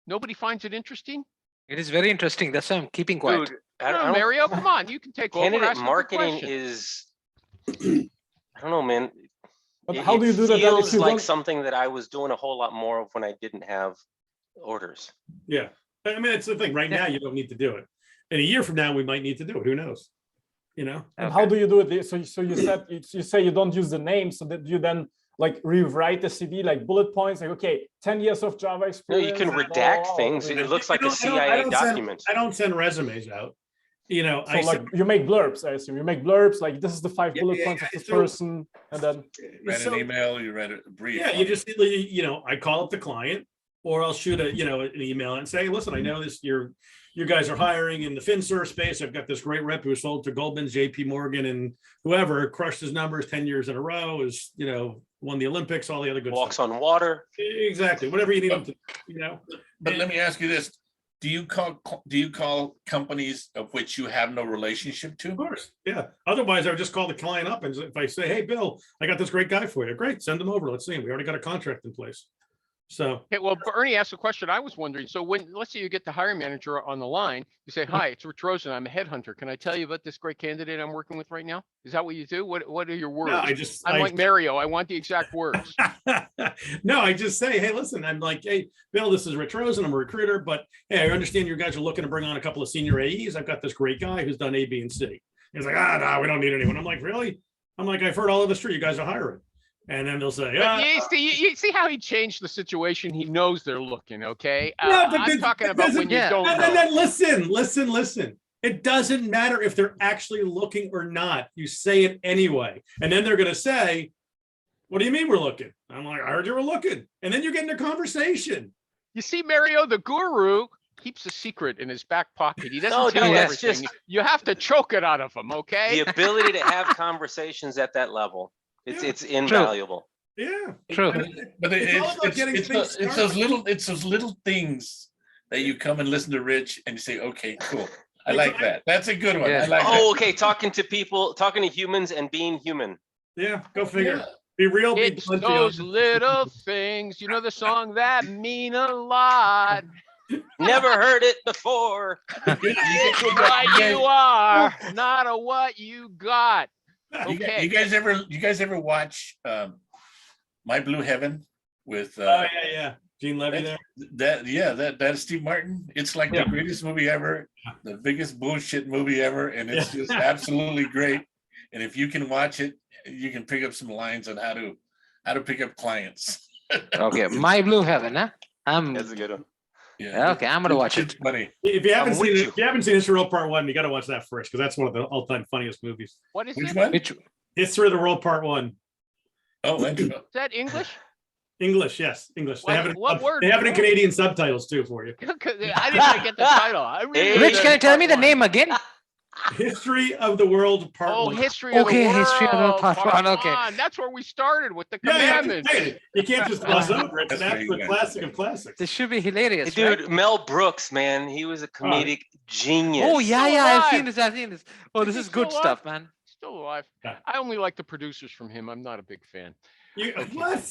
Nobody finds it interesting? It is very interesting. That's why I'm keeping quiet. Dude, No, Mario, come on. You can take over. candidate Ask a good marketing question. is, I don't know, man. But how do you do that then if Feels you like don't? something that I was doing a whole lot more of when I didn't have orders. Yeah. I mean, it's the thing. Right now, you don't need to do it. In a year from now, we might need to do it. Who knows? And how do you do it? So you say you don't use the name, so that you then like rewrite the CV, like bullet points, like, okay, 10 years of Java No, experience. you can and redact blah, things. blah, blah. It looks like I a don't- I CIA don't document. I don't send resumes out. You know, So like you make blurbs, I assume. You make blurbs, like this is the 5 bullet points of this person, and then Read an email, you read a brief. Yeah, you just, you know, I call up the client, or I'll shoot a, you know, an email and say, listen, I know this, you guys are hiring in the FinServ space. I've got this great rep who sold to Goldman, JP Morgan, and whoever, crushed his numbers 10 years in a row, is, you know, won the Olympics, all the other good Walks stuff. on water. Exactly, whatever you need them to, you know. But let me ask you this. Do you call companies of which you have no relationship to? Of course, yeah. Otherwise, I would just call the client up, and if I say, hey, Bill, I got this great guy for you. Great, send him over. Let's see him. We already got a contract in place. So, Okay, well, Bernie asked a question I was wondering. So when, let's say you get the hiring manager on the line, you say, hi, it's Rich Rosen. I'm a headhunter. Can I tell you about this great candidate I'm working with right now? Is that what you do? What are your words? no, I'm like Mario. I want the exact words. No, I just say, hey, listen, I'm like, hey, Bill, this is Rich Rosen. I'm a recruiter, but hey, I understand you guys are looking to bring on a couple of senior AEs. I've got this great guy who's done A, B, and C. He's like, no, we don't need anyone. I'm like, really? I'm like, I've heard all of this true. You guys are hiring. And then they'll say, But you see how he changed the situation? He knows they're looking, okay? No, but I'm talking about when you don't know. then listen. It doesn't matter if they're actually looking or not. You say it anyway. And then they're going to say, what do you mean we're looking? I'm like, I heard you were looking. And then you get into conversation. You see, Mario, the guru keeps a secret in his back pocket. He doesn't No, tell dude, that's everything. just- You have to choke it out of him, okay? The ability to have conversations at that level. Yeah. It's invaluable. Yeah. True. But It's all about getting things it's those little things that you come and listen to Rich and you say, okay, cool. I like that. That's a good one. Yeah. I like Oh, okay. Talking to people, talking to humans and being human. Yeah. Go figure. Yeah. Be real. Be It's plenty those of- little things, you know the song that mean a lot. Never heard it before. It's what you are, not a what you got. Okay. You guys ever watch My Blue Heaven with yeah. Gene Levy there. that's Steve Martin. It's like the greatest movie ever, the biggest bullshit movie ever, and it's just absolutely great. And if you can watch it, you can pick up some lines on how to pick up clients. Okay, My Blue Heaven, huh? That's a good one. Yeah. Okay, I'm gonna watch It's it. funny. If you haven't I'm seen with it, you. if you haven't seen History of the World Part 1, you got to watch that first, because that's one of the all-time funniest movies. What is Which it? one? Which History of the World Part 1. Oh, intro. Is that English? English, yes, English. They have it. What word? They have it in Canadian subtitles too for you. I didn't get the title. I really Rich, didn't can you get tell me the part name again? History of the World Part Oh, 1. history of the Okay, world. history of the world, part one, okay. one. That's where we started with the Yeah, commandments. you can't just gloss over it. That's That's where you the went. classic of classics. This should be hilarious, Dude, right? Mel Brooks, man, he was a comedic genius. Oh yeah, Still yeah, I've alive. seen this. Oh, Is this he is still good alive? stuff, man. Still alive. Yeah. I only like the producers from him. I'm not a big fan. What?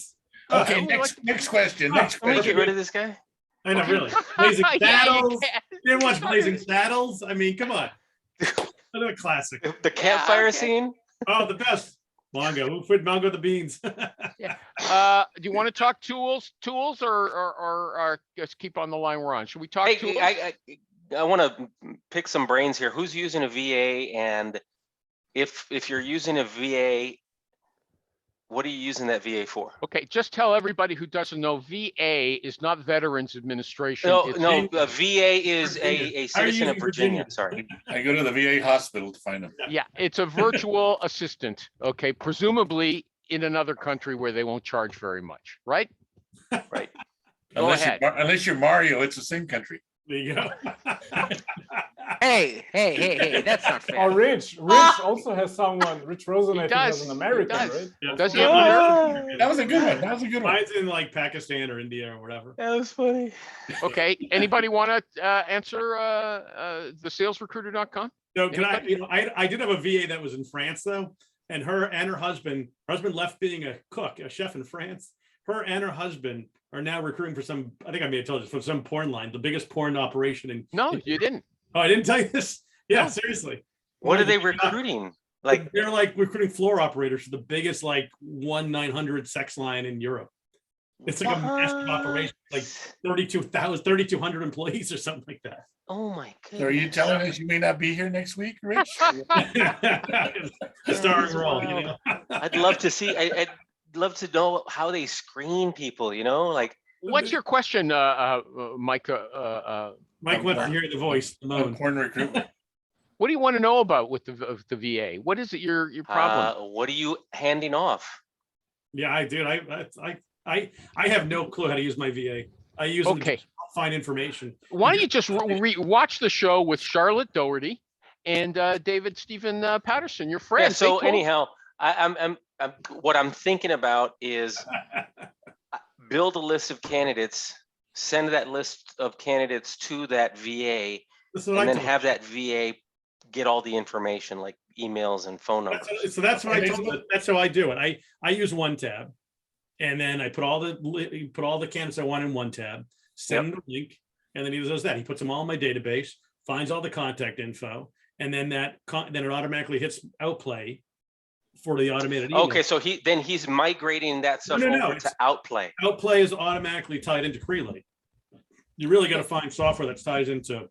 Okay, Oh, next question. Next Can we question. get rid of this guy? I know, really. Blazing Yeah, you Saddles. can. You didn't watch Blazing Saddles? I mean, come on. Another classic. The campfire okay. scene? Oh, the best. Mongo. Who put Mongo the beans? Do you want to talk tools, or just keep on the line we're on? Should we talk Hey, tools? I want to pick some brains here. Who's using a VA? And if you're using a VA, what are you using that VA for? Okay, just tell everybody who doesn't know, VA is not Veterans Administration. No, It's- no, a VA is Virginia. a How are you citizen of using Virginia. Virginia? Sorry. I go to the VA hospital to find them. Yeah, it's a virtual assistant, okay, presumably in another country where they won't charge very much, right? Right. Go ahead. Unless you're Mario, it's the same country. There you go. Hey, that's not Oh, fair. Rich also has someone. Rich Rosen, He I think, has does, an he American, does. right? Yeah. Does he have an American? That was a good one. That was a good one. Mine's in like Pakistan or India or whatever. That was funny. Okay, anybody want to answer the salesrecruiter.com? So can I did have a VA that was in France though, and her husband left being a cook, a chef in France. Her and her husband are now recruiting for some, I think I may have told you, for some porn line, the biggest porn operation in. No, you didn't. Oh, I didn't tell you this. Yeah, No. seriously. What are they recruiting? Like, They're like recruiting floor operators for the biggest like 1-900 sex line in Europe. It's like a massive operation, like 3,200 employees or something like that. oh my god. So are you telling us you may not be here next week, Rich? A starring role, you know. I'd love to see. love to know how they screen people, you know, like. What's your question, Mike? Mike wants to hear the voice. the moan. Porn recruitment. What do you want to know about with the VA? What is it your problem? What are you handing off? Yeah, I did. I have no clue how to use my VA. I use them Okay. to find information. Why don't you just watch the show with Charlotte Doherty and David Stephen Patterson, your friend? Yeah, so anyhow, I'm what I'm thinking about is build a list of candidates, send that list of candidates to that VA, and then have that VA get all the information like emails and phone numbers. So that's what I told them. That's how I do it. I use one tab, and then I put all the candidates I want in one tab, send them the link, and then he does that. He puts them all in my database, finds all the contact info, and then then it automatically hits Outplay for the automated email. Okay, so he's migrating that stuff over to Outplay. Outplay is automatically tied into Crelay. You really got to find software that ties into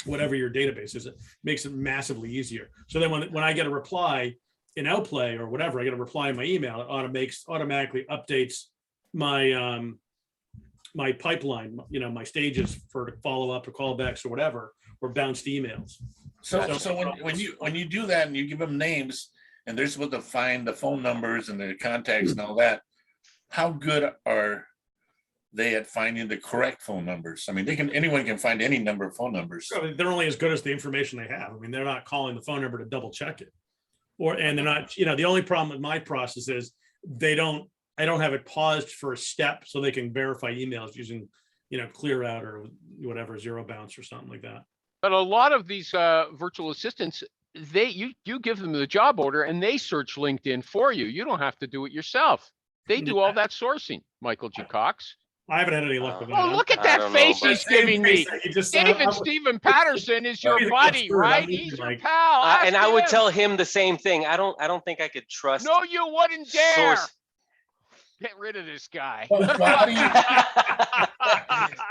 whatever your database is. It makes it massively easier. So then when I get a reply in Outplay or whatever, I get a reply in my email, it automatically updates my my pipeline, my stages for follow up or callbacks or whatever, or bounced emails. So when you do that and you give them names and they're supposed to find the phone numbers and the contacts and all that, how good are they at finding the correct phone numbers? I mean, anyone can find any number of phone numbers. They're only as good as the information they have. I mean, they're not calling the phone number to double check it, and they're not. The only problem with my process is I don't have it paused for a step so they can verify emails using clear out or whatever, zero bounce or something like that. But a lot of these virtual assistants, you give them the job order and they search LinkedIn for you. You don't have to do it yourself. They do all that sourcing, Michael G. Cox. I haven't had any luck with that. Oh, look at that face he's giving me. David Stephen Patterson is your buddy, right? He's your pal. And I would tell him the same thing. I don't think I could trust. No, you wouldn't dare. Get rid of this guy.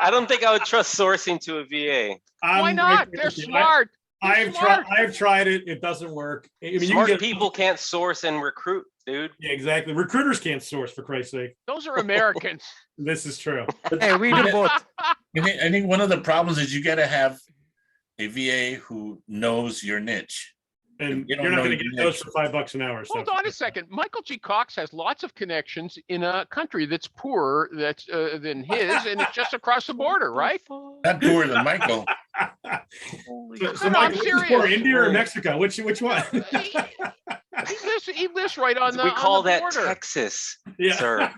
I don't think I would trust sourcing to a VA. Why not? They're smart. I've tried it. It doesn't work. I mean, smart people can't source and recruit, dude. Yeah, exactly. Recruiters can't source, for Christ's sake. Those are Americans. This is true. Hey, we do both. I think one of the problems is you got to have a VA who knows your niche. And you're not going to get those for $5 an hour. Hold on a second. Michael G. Cox has lots of connections in a country that's poorer than his, and it's just across the border, right? Not poorer than Michael. So Michael, which is poor, India or Mexico? Which one? He lives right on the. We call that border. Texas, Yeah. sir.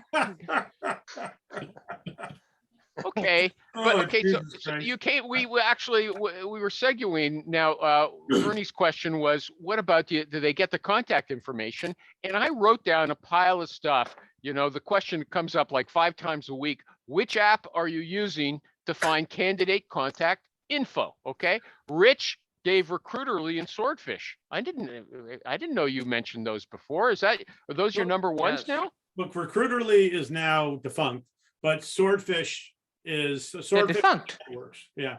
Okay, but okay, so you can't. We were segueing now. Ernie's question was, what about do they get the contact information? And I wrote down a pile of stuff. The question comes up like 5 times a week. Which app are you using to find candidate contact info? Okay, Rich gave Recruiterly and Swordfish. I didn't know you mentioned those before. Are those your number ones now? Look, Recruiterly is now defunct, but Swordfish is defunct. Works. Yeah.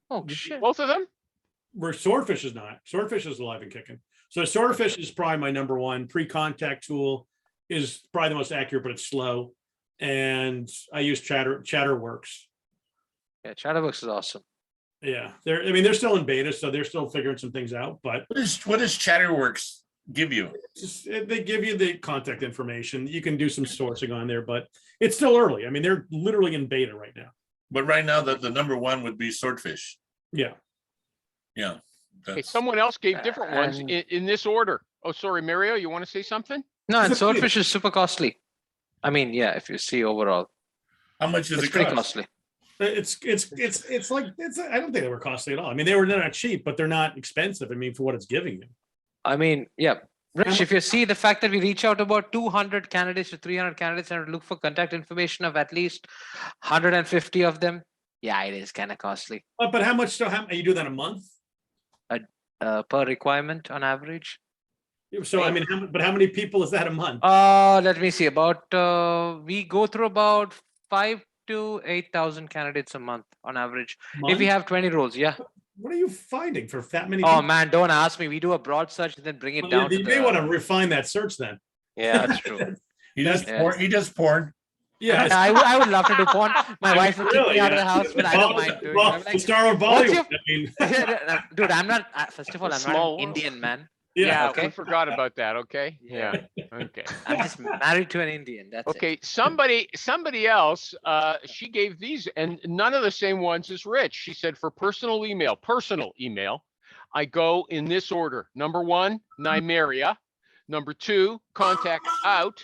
Oh shit. Both of them? Where Swordfish is not. Swordfish is alive and kicking. So Swordfish is probably my number one. Pre-contact tool is probably the most accurate, but it's slow. And I use Chatterworks. Yeah, Chatterworks is awesome. Yeah, they're still in beta, so they're still figuring some things out. But what does Chatterworks give you? They give you the contact information. You can do some sourcing on there, but it's still early. I mean, they're literally in beta right now. But right now, the number one would be Swordfish. Yeah. Yeah. Okay, someone else gave different ones in this order. Oh, sorry, Mario, you want to say something? No, and Swordfish is super costly. I mean, yeah, if you see overall. How much is it pretty cost? costly. It's like I don't think they were costly at all. I mean, they're not cheap, but they're not expensive. I mean, for what it's giving you. I mean, yeah. Rich, if you see the fact that we reach out about 200 candidates to 300 candidates and look for contact information of at least 150 of them, yeah, it is kind of costly. But how much? So how you do that a month? Per requirement on average. So I mean, how many people is that a month? Let me see. We go through about 5,000 to 8,000 candidates a month on average. If we have 20 roles, yeah. What are you finding for that many? Oh man, don't ask me. We do a broad search and then bring it down. You may want to refine that search then. Yeah, that's true. He does Yeah. porn. He does porn. Yeah. I would love to do porn. My wife would kick Really, me out of yeah. the house, but I don't mind doing it. I'm The like, star of what's Bollywood. your- I mean, dude, I'm not. First of all, I'm not Small an world. Indian man. Yeah, okay. we forgot about that. Okay. Yeah. Okay. I'm just married to an Indian. That's it. Okay. Somebody else. She gave these, and none of the same ones as Rich. She said for personal email, I go in this order. Number 1, Nymeria. Number 2, contact out.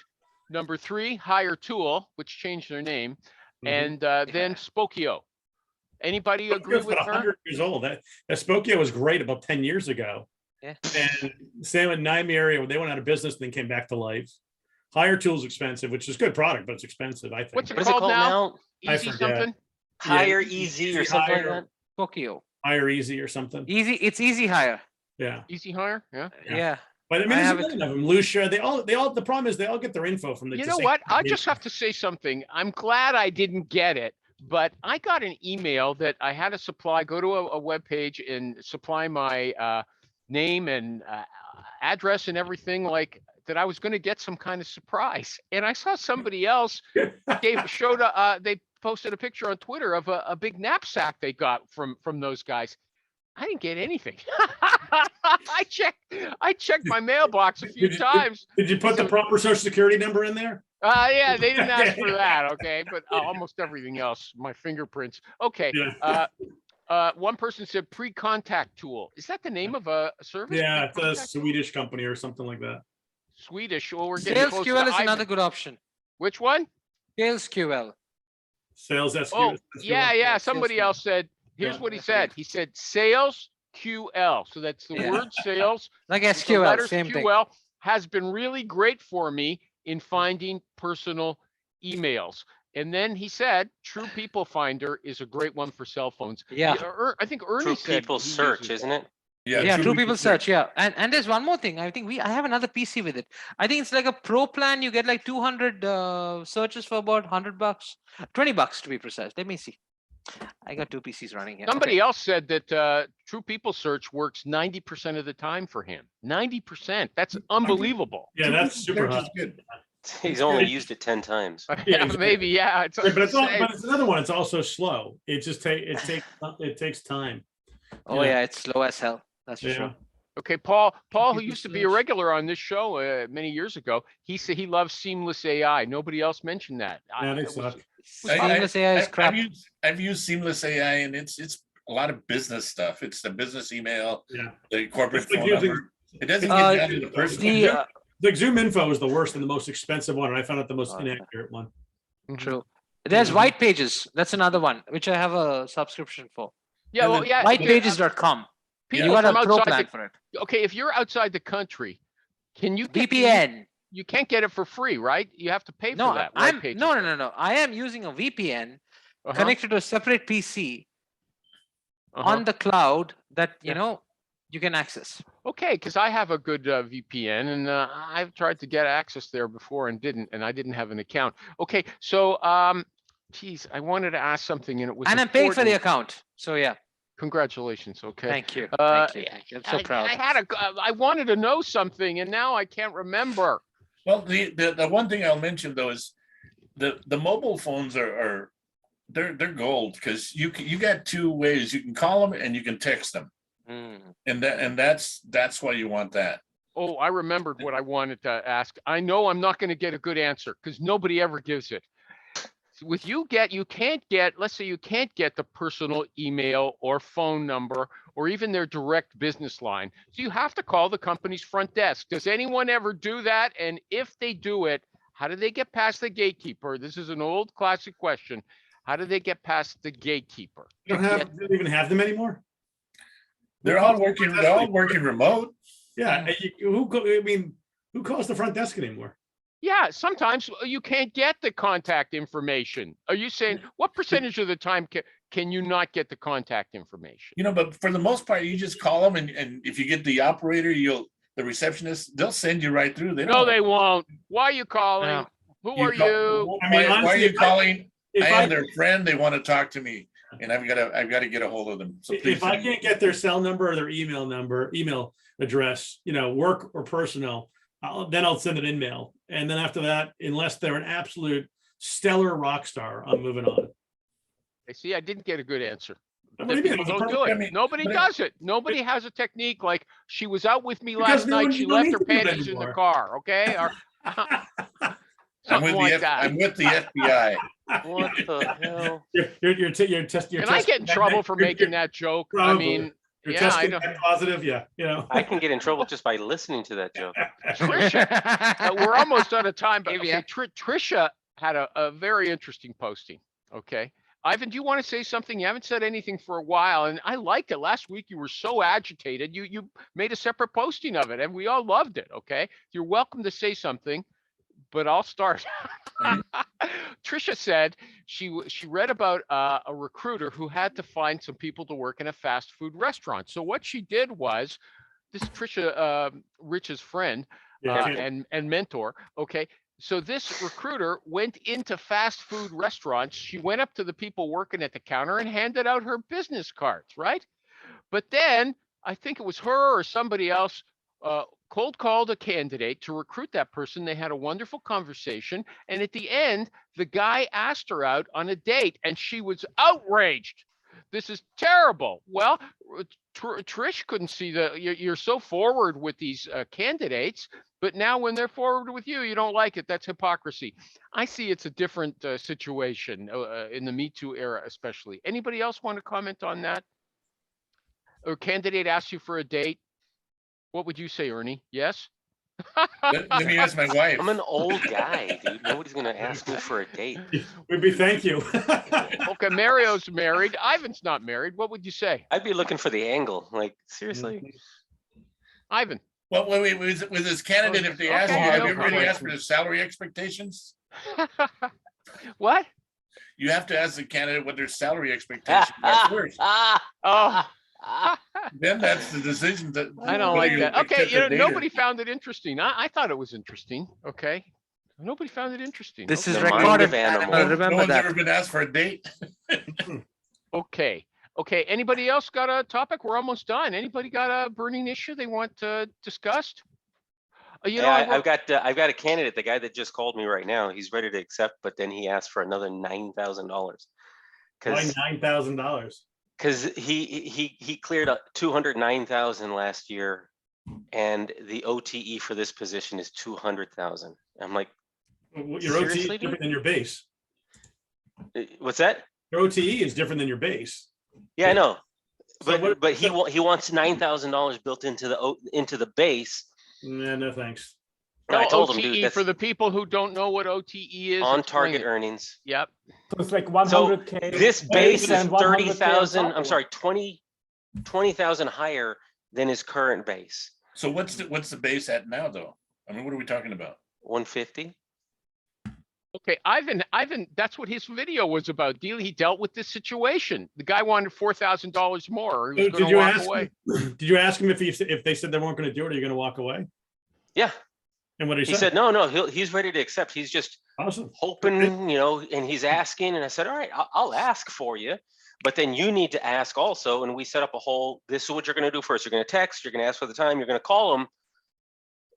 Number 3, hire tool, which changed their name, and then Spokio. Anybody agree Spokio's with about her? 100 years old. That Spokio was great about 10 years ago. Yeah. And same with Nymeria, they went out of business and then came back to life. Hire Tool's expensive, which is a good product, but it's expensive, I think. What's it What is it called called now? now? I Easy forget. something. Hire Easy or something like Hire. that? Tokyo. Hire Easy or something. It's easy hire. Yeah. Easy hire. Yeah. Yeah. Yeah. But I mean, I there's a have it. million of them. Lucia, they all, the problem is they all get their info from the. You know what? I just have to say something. I'm glad I didn't get it, but I got an email that I had to supply, go to a web page and supply my name and address and everything like that. I was going to get some kind of surprise. And I saw somebody else they posted a picture on Twitter of a big knapsack they got from those guys. I didn't get anything. I checked my mailbox a few times. Did you put the proper social security number in there? Yeah, they didn't ask for that. Okay, but almost everything else, my fingerprints. Okay. Yeah. One person said pre-contact tool. Is that the name of a service? Yeah, it's a Pre-contact? Swedish company or something like that. Swedish. Well, we're getting close to SalesQL is Ivan. another good option. Which one? SalesQL. Sales SQ. Oh, yeah. Yeah, Somebody SalesQL. else said. Here's Yeah. what he said. He said sales QL. So that's the Yeah. word sales. Like the SQL, letters same thing. QL has been really great for me in finding personal emails. And then he said, True People Finder is a great one for cell phones. Yeah. I think Ernie True said People he Search, uses isn't it? Yeah, True People Search. Yeah, and there's one more thing. I think I have another PC with it. I think it's like a pro plan. You get like 200 searches for about $100, $20 to be precise. Let me see. I got 2 PCs running here. Somebody Okay. else said that True People Search works 90% of the time for him. 90%. That's unbelievable. Yeah, that's super Search hot. is good. He's only used it 10 times. Yeah, exactly. maybe. Yeah. It's Right, but it's insane. but it's another one. It's also slow. It just it takes time. Oh yeah, it's slow as hell. That's for Yeah. sure. Okay, Paul, who People used to be a Search. regular on this show many years ago, he said he loves Seamless AI. Nobody else mentioned that. Yeah, they it was- suck. Seamless AI is crap. I've used Seamless AI, and it's a lot of business stuff. It's the business email, Yeah. the corporate It's like phone using- number. It doesn't Uh, get down to the person. The Like Zoom Info is the worst and the most expensive one, and I found it the most Oh, inaccurate one. true. There's White Pages. That's another one which I have a subscription for. Yeah, And well, then yeah. Whitepages.com. People You got from a pro outside plan the, for it. okay, if you're outside the country, can you get VPN. You can't get it for free, right? You have to pay No, for that. I'm White Pages. no. I am using a VPN Uh-huh, connected to a separate PC uh-huh. on the cloud that Yeah. you can access. Okay, because I have a good VPN, and I've tried to get access there before and I didn't have an account. Okay, so geez, I wanted to ask something, and it was. And I'm paying for the important. account. So yeah, Congratulations. Okay. thank you. Uh, Thank you. I'm so I- proud. I wanted to know something, and now I can't remember. Well, the one thing I'll mention though is the mobile phones are they're gold, because you got 2 ways. You can call them and you can text them, Mm. and that's why you want that. Oh, I remembered what I wanted to ask. I know I'm not going to get a good answer because nobody ever gives it. With you can't get, let's say you can't get the personal email or phone number or even their direct business line. So you have to call the company's front desk. Does anyone ever do that? And if they do it, how do they get past the gatekeeper? This is an old classic question. How do they get past the gatekeeper? You don't even have them anymore. They're all working remote. Yeah, and who calls the front desk anymore? Yeah, sometimes you can't get the contact information. Are you saying what percentage of the time can you not get the contact information? But for the most part, you just call them, and if you get the operator, the receptionist, they'll send you right through. No, they won't. Why are you calling? Yeah. Who are you? I mean, Why are honestly, you calling? If I am I, their friend. They want to talk to me, and I've got to get a hold of them. So please. if I can't get their cell number or their email address, work or personal, then I'll send an email. And then after that, unless they're an absolute stellar rock star, I'm moving on. I see, I didn't get a good answer. What That do you mean? people It's a don't do perfect- it. I mean, Nobody but it- does it. Nobody has a technique like she was out with me Because last no night. one- She you don't left need her to do it panties in the anymore. car. Okay, or I'm something with like the that. I'm with the FBI. What the hell? You're Can I get in trouble for making that joke? I Probably. mean, You're yeah, I testing don't. that positive, yeah, you know. I can get in trouble just by listening to that joke. Trisha, we're almost out of time, but Maybe, okay, Trisha had a very interesting posting. Okay. Ivan, do you want to say something? You haven't said anything for a while, and I liked it. Last week you were so agitated. You made a separate posting of it, and we all loved it. Okay. You're welcome to say something, but I'll start. Trisha said she read about a recruiter who had to find some people to work in a fast food restaurant. So what she did was, this is Trisha, Rich's friend Yeah, and mentor. Okay. So this recruiter went into fast food restaurants. She went up to the people working at the counter and handed out her business cards, right? But then I think it was her or somebody else cold called a candidate to recruit that person. They had a wonderful conversation. And at the end, the guy asked her out on a date and she was outraged. This is terrible. Well, Trish couldn't see you're so forward with these candidates, but now when they're forward with you, you don't like it. That's hypocrisy. I see it's a different situation in the Me Too era, especially. Anybody else want to comment on that? Or candidate asks you for a date? What would you say, Ernie? Yes? Let me ask my wife. I'm an old guy, dude. Nobody's gonna ask me for a date. we'd be thank you. Okay, Mario's married. Ivan's not married. What would you say? I'd be looking for the angle. Like, seriously? Ivan? Well, wait, with this candidate, if they ask you, Okay, have no you ever really problem. asked for the salary expectations? What? You have to ask the candidate what their salary expectations are first. Oh, Then that's the decision that. I don't whether like you that. Okay, accept a date or- nobody found it interesting. I thought it was interesting. Okay. Nobody found it interesting. This Okay. is The mind recorded. of animal. Animal, No remember one's that. ever been asked for a date. Okay. Okay. Anybody else got a topic? We're almost done. Anybody got a burning issue they want discussed? You know, Yeah, I've got a candidate, the guy that just called me right now. He's ready to accept, but then he asked for another $9,000 Why because $9,000? he cleared up 209,000 last year, and the OTE for this position is 200,000. I'm like, Your OTE is Seriously, dude? different than your base. what's that? Your OTE is different than your base. Yeah, I know, So what- but he wants $9,000 built into the base. Nah, no thanks. I told him, OTE dude, that's for the people who don't know what OTE is. on explain target it. earnings. Yep. So it's like 100K. This base is and 100K on 30,000. top, I'm or sorry, 20,000 higher than his current base. So what's the base at now, though? I mean, what are we talking about? 150. Okay, Ivan, that's what his video was about. He dealt with this situation. The guy wanted $4,000 more, or he was going Did to you walk ask away. him? Did you ask him if they said they weren't going to do it? Are you going to walk away? Yeah, And what did he said no. He's ready to accept. He's just Awesome. hoping, and he's asking. And I said, all right, I'll ask for you, but then you need to ask also. And we set up a whole. This is what you're going to do first. You're going to text. You're going to ask for the time. You're going to call him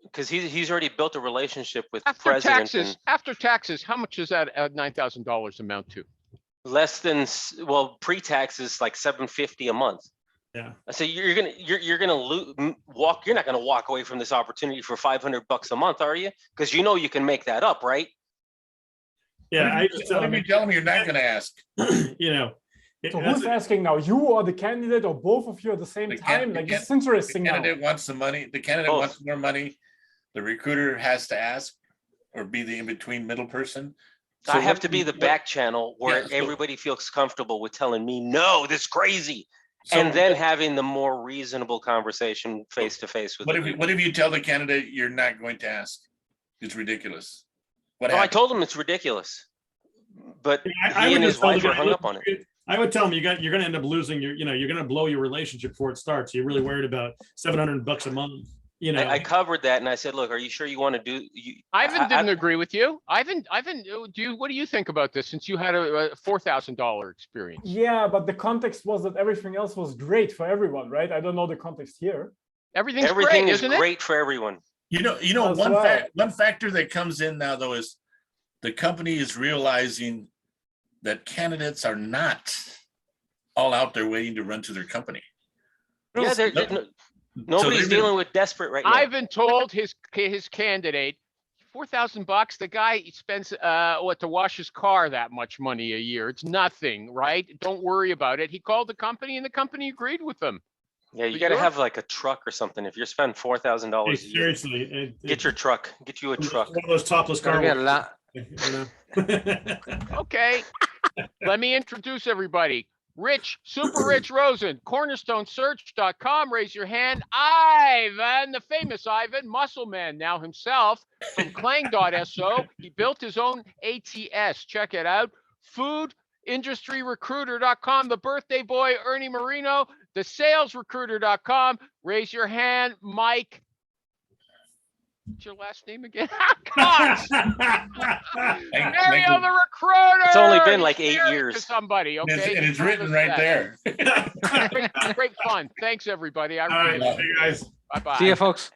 because he's already built a relationship with the After president. taxes, how much does that $9,000 amount to? Less than pre-taxes like $750 a month. Yeah. I say you're gonna walk. You're not gonna walk away from this opportunity for $500 a month, are you? Because you know you can make that up, right? Yeah. What if you tell them you're not going to ask? You know. So who's asking now? You or the candidate, or both of you at the same The time? can- Like, the this is interesting The now. candidate wants the money. The candidate Both. wants more money. The recruiter has to ask or be the in-between middle person. So I have what- to be the what- back channel where Yeah, so- everybody feels comfortable with telling me, no, this is crazy. so And then having the more reasonable conversation face to face with what the if you tell the candidate you're not going to ask? It's ridiculous. What Oh, I happened? told him it's ridiculous. But I he would and his just tell the wife are guy, hung look, up on it. I would tell him you're going to end up losing you're going to blow your relationship before it starts. You're really worried about $700 a month. You know. I covered that and I said, look, are you sure you want to do Ivan I- didn't agree with you. Ivan, what do you think about this since you had a $4,000 experience? Yeah, but the context was that everything else was great for everyone, right? I don't know the context here. Everything's everything great, is isn't it? great for everyone. One As well. one factor that comes in now though is the company is realizing that candidates are not all out there waiting to run to their company. Yeah, nobody's they've been- dealing with desperate right now. Ivan told his candidate, $4,000. The guy spends to wash his car that much money a year. It's nothing, right? Don't worry about it. He called the company, and the company agreed with him. Yeah, you But got to you're- have like a truck or something. If you're spending $4,000 Hey, a year, seriously, get your truck. Get you a truck. One of those topless Gotta car. be a la- Okay, let me introduce everybody. Rich, Super Rich Rosen, cornerstonesearch.com. Raise your hand. Ivan, the famous Ivan, muscle man now himself from Clang.so. He built his own ATS. Check it out. Foodindustryrecruiter.com. The birthday boy, Ernie Marino, the salesrecruiter.com. Raise your hand. Mike. What's your last name again? Cox. Mario the recruiter. It's only been like He's 8 married years. to somebody, And okay? it's He told written us right that. there. Great fun. Thanks, everybody. I All right, really see you guys. Bye-bye. See you, folks.